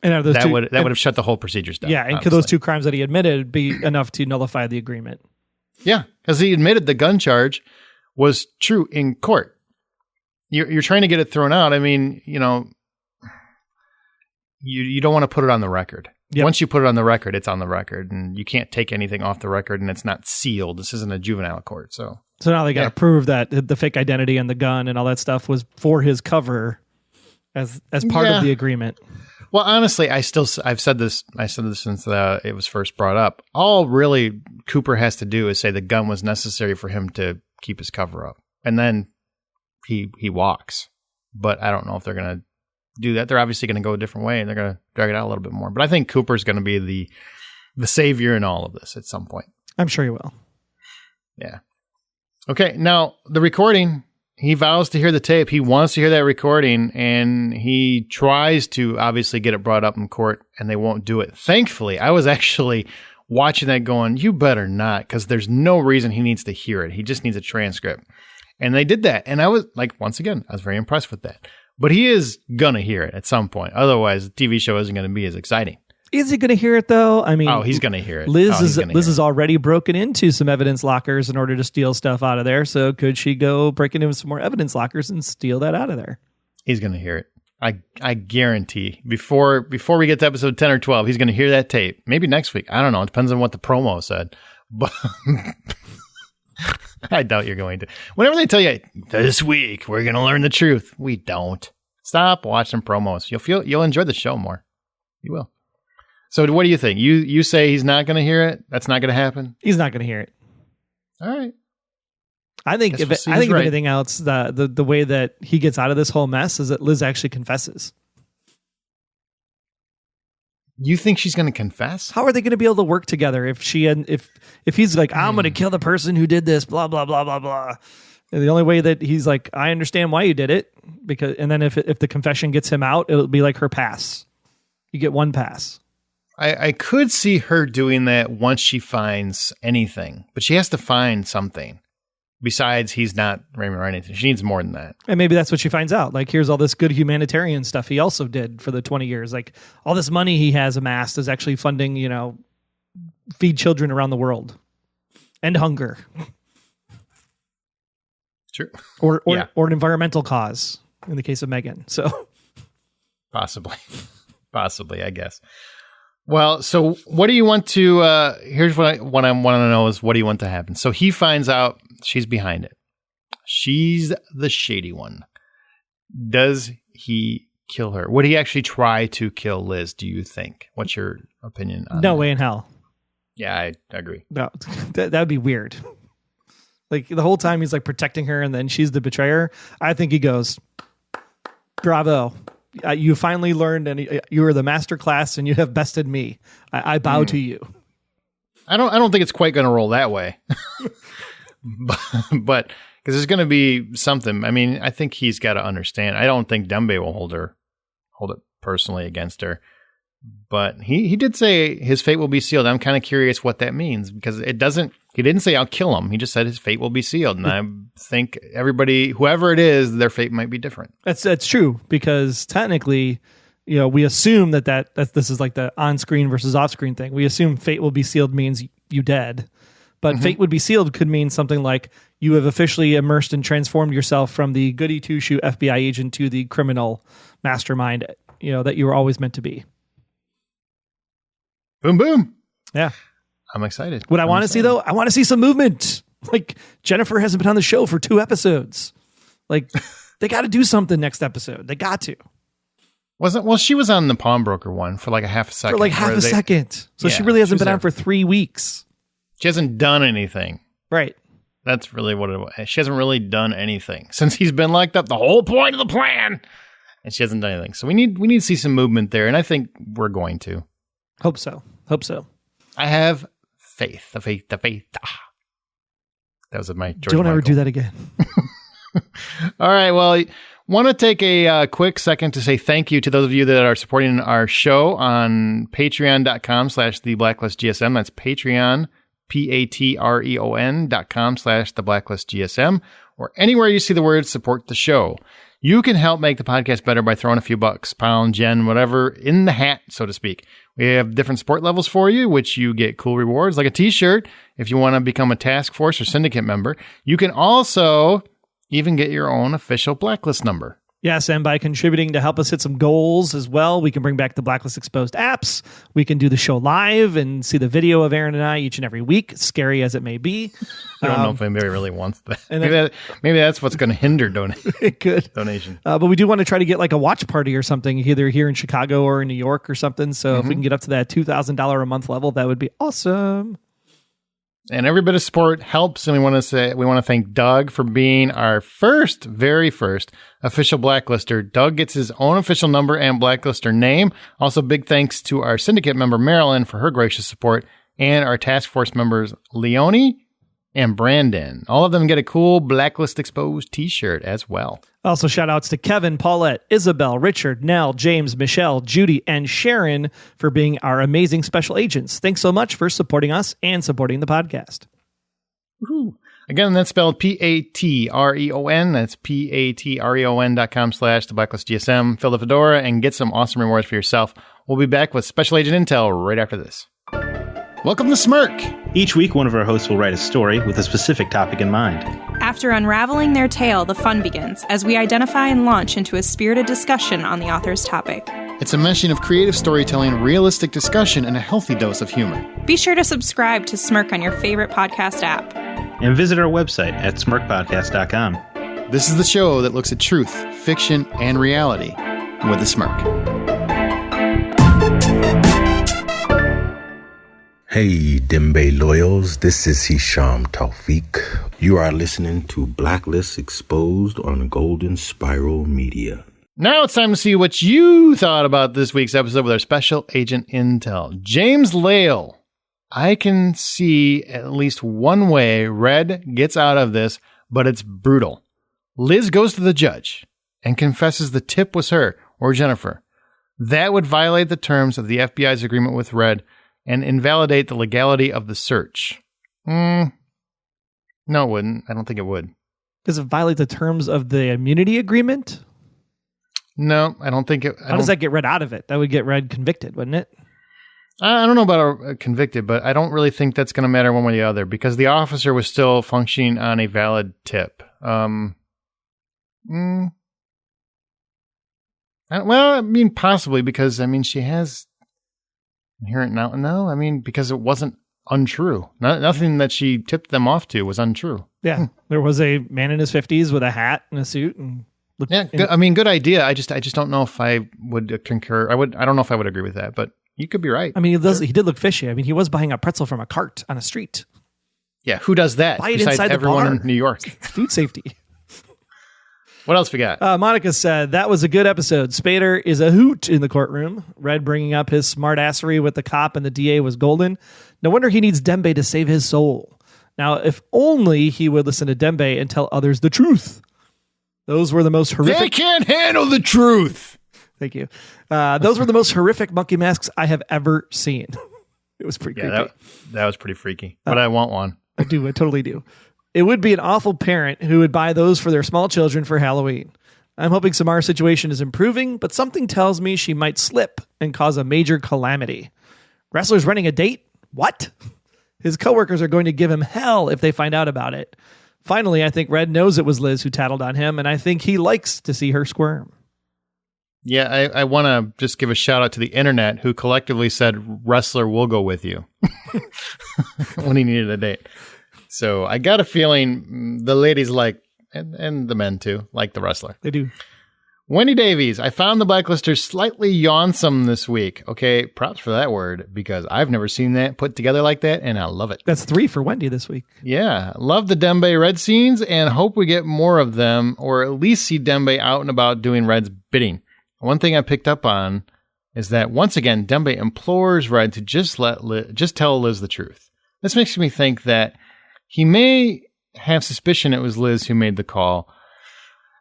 And that would have shut the whole procedures down. Yeah, and could those 2 crimes that he admitted be enough to nullify the agreement? Yeah, because he admitted the gun charge was true in court. You're trying to get it thrown out. I mean, you don't want to put it on the record. Yep. Once you put it on the record, it's on the record, and you can't take anything off the record, and it's not sealed. This isn't a juvenile court, so now they got to prove that the fake identity and the gun and all that stuff was for his cover as part of the agreement. Well, honestly, I've said this since it was first brought up. All really Cooper has to do is say the gun was necessary for him to keep his cover up, and then he walks. But I don't know if they're going to do that. They're obviously going to go a different way, and they're going to drag it out a little bit more. But I think Cooper's going to be the savior in all of this at some point. I'm sure he will. Yeah. Okay. Now the recording. He vows to hear the tape. He wants to hear that recording, and he tries to obviously get it brought up in court, and they won't do it. Thankfully, I was actually watching that going, you better not, because there's no reason he needs to hear it. He just needs a transcript. And they did that. And I was once again, I was very impressed with that. But he is going to hear it at some point. Otherwise, the TV show isn't going to be as exciting. Is he going to hear it, though? I mean, he's going to hear it. Liz is already broken into some evidence lockers in order to steal stuff out of there. So could she go break into some more evidence lockers and steal that out of there? He's going to hear it. I guarantee. Before we get to episode 10 or 12, he's going to hear that tape. Maybe next week. I don't know. It depends on what the promo said. But I doubt you're going to. Whenever they tell you, this week, we're going to learn the truth. We don't. Stop watching promos. You'll enjoy the show more. You will. So what do you think? You say he's not going to hear it? That's not going to happen? He's not going to hear it. All right. I think if anything else, the way that he gets out of this whole mess is that Liz actually confesses. You think she's going to confess? How are they going to be able to work together if he's like, I'm going to kill the person who did this, blah, blah, blah, blah, blah. And the only way that he's like, I understand why you did it, and then if the confession gets him out, it'll be like her pass. You get one pass. I could see her doing that once she finds anything, but she has to find something besides he's not Raymond or anything. She needs more than that. And maybe that's what she finds out. Like, here's all this good humanitarian stuff he also did for the 20 years. Like, all this money he has amassed is actually funding, feed children around the world. End hunger. True. Or an environmental cause in the case of Megan. So possibly, I guess. Well, so what do you want to? Here's what I want to know is what do you want to happen? So he finds out she's behind it. She's the shady one. Does he kill her? Would he actually try to kill Liz, do you think? What's your opinion on No that? way in hell. Yeah, I agree. No, that'd be weird. Like the whole time he's like protecting her and then she's the betrayer. I think he goes, bravo. You finally learned and you are the master class and you have bested me. I bow to you. I don't think it's quite going to roll that way. but because there's going to be something. I mean, I think he's got to understand. I don't think Dembe will hold it personally against her. But he did say his fate will be sealed. I'm kind of curious what that means because he didn't say I'll kill him. He just said his fate will be sealed. And I think everybody, whoever it is, their fate might be different. That's true because technically, we assume that this is like the on-screen versus off-screen thing. We assume fate will be sealed means you dead. But fate would be sealed could mean something like you have officially immersed and transformed yourself from the goody two-shoe FBI agent to the criminal mastermind, that you were always meant to be. Boom, boom. Yeah. I'm excited. What I want to see, though, I want to see some movement. Like, Jennifer hasn't been on the show for 2 episodes. Like, they got to do something next episode. They got to. She was on the pawnbroker one for like a half a second. For like half a second. So she really hasn't been on for 3 weeks. She hasn't done anything. Right. That's really what it was. She hasn't really done anything since he's been locked up. The whole point of the plan. And she hasn't done anything. So we need to see some movement there. And I think we're going to. Hope so. I have faith. The faith. Ah. That was my George Don't Michael. ever do that again. All right. Well, want to take a quick second to say thank you to those of you that are supporting our show on patreon.com/theblacklistgsm. That's Patreon, patreon.com/theblacklistgsm, or anywhere you see the word support the show. You can help make the podcast better by throwing a few bucks, pound, yen, whatever, in the hat, so to speak. We have different support levels for you, which you get cool rewards, like a t-shirt if you want to become a task force or syndicate member. You can also even get your own official Blacklist number. Yes, and by contributing to help us hit some goals as well, we can bring back the Blacklist Exposed apps. We can do the show live and see the video of Aaron and I each and every week, scary as it may be. I don't know if anybody really wants that. And Maybe that's what's going to hinder donation. But we do want to try to get like a watch party or something, either here in Chicago or in New York or something. So if we can get up to that $2,000 a month level, that would be awesome. And every bit of support helps, and we want to thank Doug for being our very first official blacklister. Doug gets his own official number and blacklister name. Also, big thanks to our syndicate member Marilyn for her gracious support, and our task force members Leonie and Brandon. All of them get a cool Blacklist Exposed t-shirt as well. Also, shout outs to Kevin, Paulette, Isabel, Richard, Nell, James, Michelle, Judy, and Sharon for being our amazing special agents. Thanks so much for supporting us and supporting the podcast. Woo-hoo. Again, that's spelled Patreon. That's patreon.com/theblacklistgsm. Fill the fedora and get some awesome rewards for yourself. We'll be back with special agent intel right after this. Welcome to Smirk. Each week, one of our hosts will write a story with a specific topic in mind. After unraveling their tale, the fun begins as we identify and launch into a spirited discussion on the author's topic. It's a meshing of creative storytelling, realistic discussion, and a healthy dose of humor. Be sure to subscribe to Smirk on your favorite podcast app. And visit our website at smirkpodcast.com. This is the show that looks at truth, fiction, and reality with a smirk. Hey, Dembe Loyals, this is Hisham Tawfiq. You are listening to Blacklist Exposed on Golden Spiral Media. Now it's time to see what you thought about this week's episode with our special agent intel. James Lale. I can see at least one way Red gets out of this, but it's brutal. Liz goes to the judge and confesses the tip was her or Jennifer. That would violate the terms of the FBI's agreement with Red and invalidate the legality of the search. No, it wouldn't. I don't think it would. Does it violate the terms of the immunity agreement? No, I don't think it... How does that get Red out of it? That would get Red convicted, wouldn't it? I don't know about convicted, but I don't really think that's going to matter one way or the other because the officer was still functioning on a valid tip. Well, I mean, possibly because, I mean, she has inherent now. No, I mean, because it wasn't untrue. Nothing that she tipped them off to was untrue. Yeah. There was a man in his 50s with a hat and a suit. And good idea. I just don't know if I would concur. I don't know if I would agree with that, but you could be right. I mean, he did look fishy. I mean, he was buying a pretzel from a cart on a street. Yeah, who does that? Buy it besides inside everyone the bar. in New York? Food safety. What else we got? Monica said, that was a good episode. Spader is a hoot in the courtroom. Red bringing up his smartassery with the cop and the DA was golden. No wonder he needs Dembe to save his soul. Now, if only he would listen to Dembe and tell others the truth. Those were the most horrific... They can't handle the truth! Thank you. Those were the most horrific monkey masks I have ever seen. It was pretty creepy. That was pretty freaky, but I want one. I totally do. It would be an awful parent who would buy those for their small children for Halloween. I'm hoping Samar's situation is improving, but something tells me she might slip and cause a major calamity. Wrestler's running a date? What? His coworkers are going to give him hell if they find out about it. Finally, I think Red knows it was Liz who tattled on him, and I think he likes to see her squirm. Yeah, I want to just give a shout out to the internet who collectively said, wrestler will go with you when he needed a date. So I got a feeling the ladies like, and the men too, like the wrestler. They do. Wendy Davies, I found the Blacklisters slightly yawnsome this week. Okay, props for that word, because I've never seen that put together like that, and I love it. That's 3 for Wendy this week. Yeah, love the Dembe Red scenes, and hope we get more of them, or at least see Dembe out and about doing Red's bidding. One thing I picked up on is that, once again, Dembe implores Red to just tell Liz the truth. This makes me think that he may have suspicion it was Liz who made the call.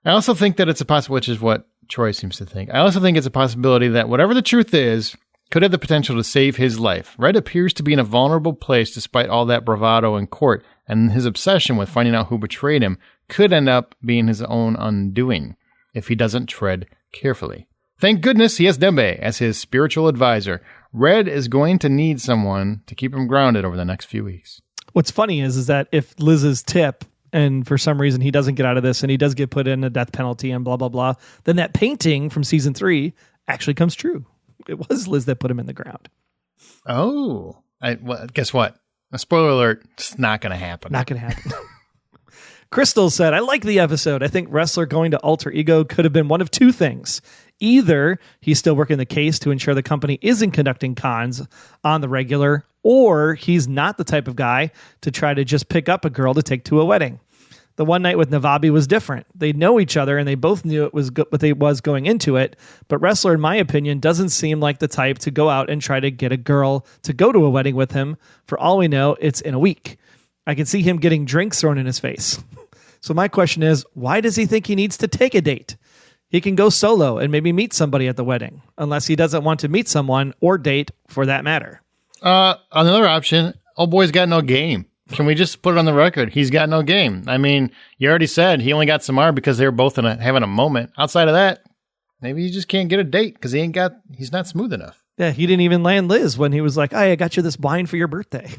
I also think that it's a possibility, which is what Troy seems to think. I also think it's a possibility that whatever the truth is, could have the potential to save his life. Red appears to be in a vulnerable place despite all that bravado in court, and his obsession with finding out who betrayed him could end up being his own undoing if he doesn't tread carefully. Thank goodness he has Dembe as his spiritual advisor. Red is going to need someone to keep him grounded over the next few weeks. What's funny is that if Liz's tip, and for some reason he doesn't get out of this and he does get put in a death penalty and blah, blah, blah, then that painting from season 3 actually comes true. It was Liz that put him in the ground. Oh, well, guess what? A spoiler alert, it's not going to happen. Not going to happen. Crystal said, I like the episode. I think Wrestler going to Alter Ego could have been one of two things. Either he's still working the case to ensure the company isn't conducting cons on the regular, or he's not the type of guy to try to just pick up a girl to take to a wedding. The one night with Navabi was different. They know each other and they both knew it was what they was going into it. But Wrestler, in my opinion, doesn't seem like the type to go out and try to get a girl to go to a wedding with him. For all we know, it's in a week. I can see him getting drinks thrown in his face. So my question is, why does he think he needs to take a date? He can go solo and maybe meet somebody at the wedding, unless he doesn't want to meet someone or date for that matter. Another option, old boy's got no game. Can we just put it on the record? He's got no game. I mean, you already said he only got Samar because they were both having a moment. Outside of that, maybe he just can't get a date because he's not smooth enough. Yeah, he didn't even land Liz when he was like, hey, I got you this wine for your birthday.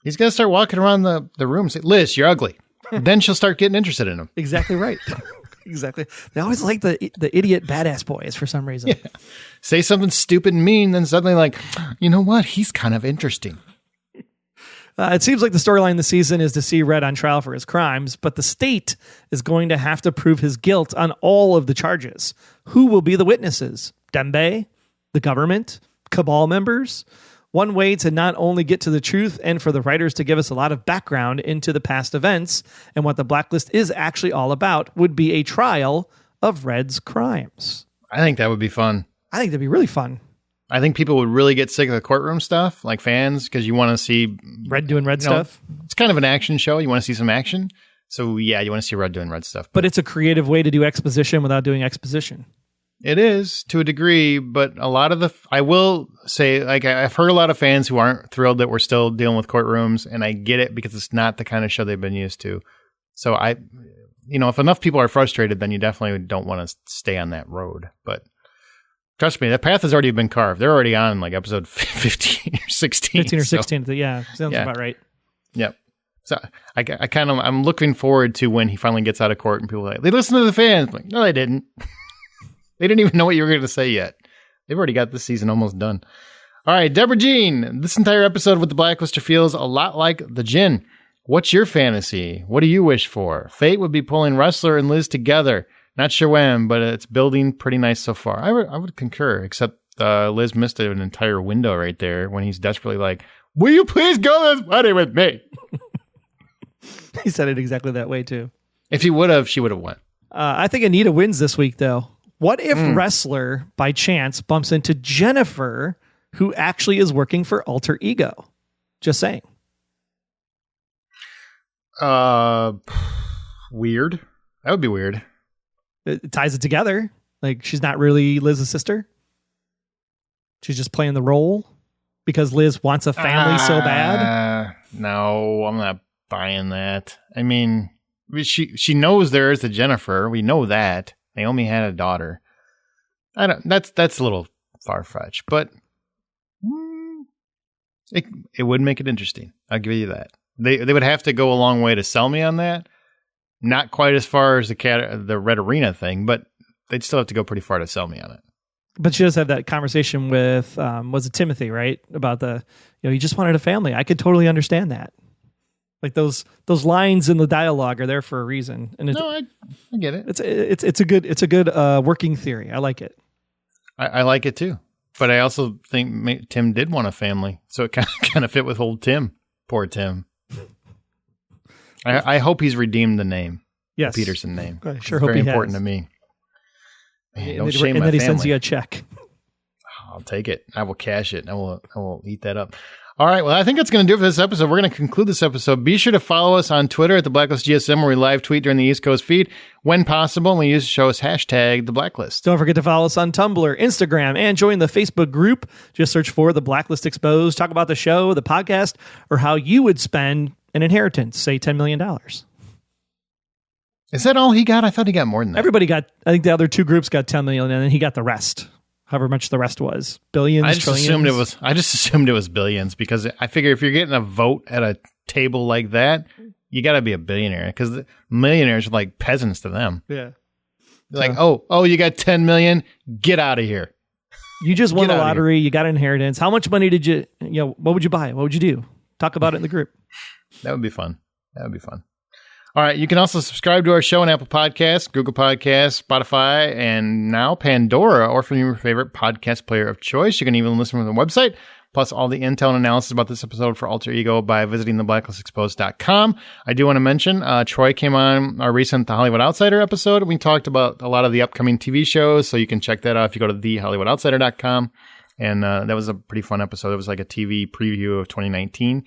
He's got to start walking around the room and say, Liz, you're ugly. Then she'll start getting interested in him. Exactly right. Exactly. They always like the idiot badass boys for some reason. Yeah. Say something stupid and mean, then suddenly like, you know what? He's kind of interesting. It seems like the storyline this season is to see Red on trial for his crimes, but the state is going to have to prove his guilt on all of the charges. Who will be the witnesses? Dembe? The government? Cabal members? One way to not only get to the truth and for the writers to give us a lot of background into the past events and what the Blacklist is actually all about would be a trial of Red's crimes. I think that would be fun. I think that'd be really fun. I think people would really get sick of the courtroom stuff, like fans, because you want to see Red doing Red stuff. It's kind of an action show. You want to see some action. So yeah, you want to see Red doing Red stuff. But it's a creative way to do exposition without doing exposition. It is, to a degree, but a lot of I will say, like, I've heard a lot of fans who aren't thrilled that we're still dealing with courtrooms, and I get it because it's not the kind of show they've been used to. So if enough people are frustrated, then you definitely don't want to stay on that road. But trust me, that path has already been carved. They're already on, like, episode 15 or 16. 15 or 16, yeah, sounds about right. Yep. So I'm looking forward to when he finally gets out of court and people are like, they listen to the fans. I'm like, no, they didn't. They didn't even know what you were going to say yet. They've already got this season almost done. All right, Deborah Jean. This entire episode with the Blacklister feels a lot like the Djinn. What's your fantasy? What do you wish for? Fate would be pulling Wrestler and Liz together. Not sure when, but it's building pretty nice so far. I would concur, except Liz missed an entire window right there when he's desperately like, will you please go this wedding with me? He said it exactly that way, too. If he would have, she would have won. I think Anita wins this week, though. What if Wrestler, by chance, bumps into Jennifer, who actually is working for Alter Ego? Just saying. Weird. That would be weird. It ties it together. Like, she's not really Liz's sister. She's just playing the role because Liz wants a family so bad. No, I'm not buying that. I mean, she knows there is a Jennifer. We know that. Naomi had a daughter. That's a little far-fetched, but it would make it interesting. I'll give you that. They would have to go a long way to sell me on that. Not quite as far as the Red Arena thing, but they'd still have to go pretty far to sell me on it. But she does have that conversation with, was it Timothy, right? About he just wanted a family. I could totally understand that. Like those lines in the dialogue are there for a reason. And I get it. It's a good working theory. I like it. I like it too. But I also think Tim did want a family, so it kind of fit with old Tim. Poor Tim. I hope he's redeemed the name. Yes, the Peterson name. I sure it's hope very he important has. to me. Man, and then he sends you a check. I'll take it. I will cash it. I will eat that up. All right. Well, I think that's going to do it for this episode. We're going to conclude this episode. Be sure to follow us on Twitter at the Blacklist GSM, where we live tweet during the East Coast feed when possible. And we use the show's hashtag the Blacklist. Don't forget to follow us on Tumblr, Instagram, and join the Facebook group. Just search for the Blacklist Exposed. Talk about the show, the podcast, or how you would spend an inheritance, say $10 million. Is that all he got? I thought he got more than that. Everybody got, I think the other two groups got 10 million, and then he got the rest. However much the rest was. Billions, I just assumed it was billions, because I figure if you're getting a vote at a table like that, you got to be a billionaire, because the millionaires are like peasants to them. Yeah. They're like, oh, you got 10 million? Get out of here. You just won the lottery. You got an inheritance. How much money did you what would you buy? What would you do? Talk about it in the group. That would be fun. All right. You can also subscribe to our show on Apple Podcasts, Google Podcasts, Spotify, and now Pandora, or from your favorite podcast player of choice. You can even listen from the website, plus all the intel and analysis about this episode for Alter Ego by visiting theblacklistexposed.com. I do want to mention, Troy came on our recent The Hollywood Outsider episode. We talked about a lot of the upcoming TV shows, so you can check that out if you go to thehollywoodoutsider.com. And that was a pretty fun episode. It was like a TV preview of 2019.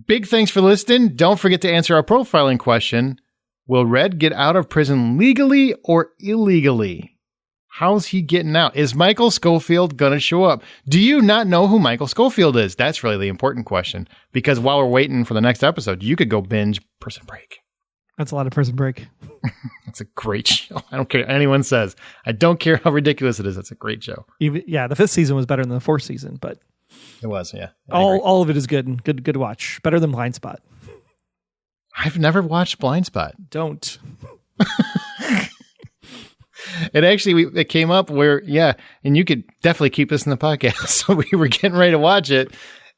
Big thanks for listening. Don't forget to answer our profiling question. Will Red get out of prison legally or illegally? How's he getting out? Is Michael Schofield going to show up? Do you not know who Michael Schofield is? That's really the important question. Because while we're waiting for the next episode, you could go binge Prison Break. That's a lot of Prison Break. It's a great show. I don't care what anyone says. I don't care how ridiculous it is. It's a great show. The fifth season was better than the fourth season, but it was, yeah. All of it is good and good watch. Better than Blind Spot. I've never watched Blind Spot. Don't. It came up where, and you could definitely keep this in the podcast. So we were getting ready to watch it,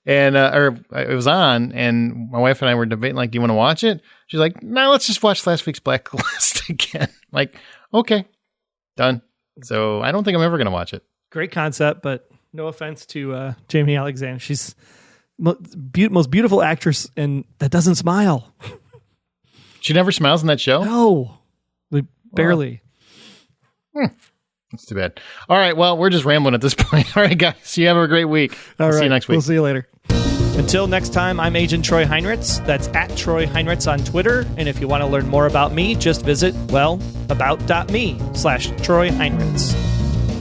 and it was on, and my wife and I were debating, like, do you want to watch it? She's like, no, let's just watch last week's Blacklist again. Like, okay, done. So I don't think I'm ever going to watch it. Great concept, but no offense to Jamie Alexander. She's most beautiful actress, and that doesn't smile. She never smiles in that show? No, barely. That's too bad. All right, well, we're just rambling at this point. All right, guys, you have a great week. All right, see you next week. We'll see you later. Until next time, I'm Agent Troy Heinritz. That's at Troy Heinritz on Twitter. And if you want to learn more about me, just visit, about.me/Troy Heinritz.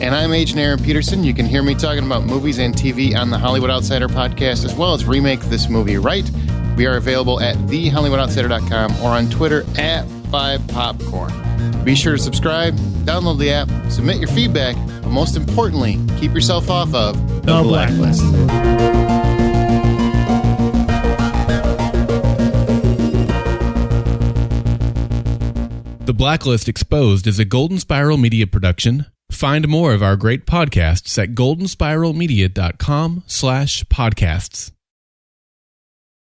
And I'm Agent Aaron Peterson. You can hear me talking about movies and TV on the Hollywood Outsider podcast, as well as Remake This Movie Right. We are available at thehollywoodoutsider.com or on Twitter at 5popcorn. Be sure to subscribe, download the app, submit your feedback, but most importantly, keep yourself off of the Blacklist. The Blacklist Exposed is a Golden Spiral Media production, Find more of our great podcasts at goldenspiralmedia.com/podcasts.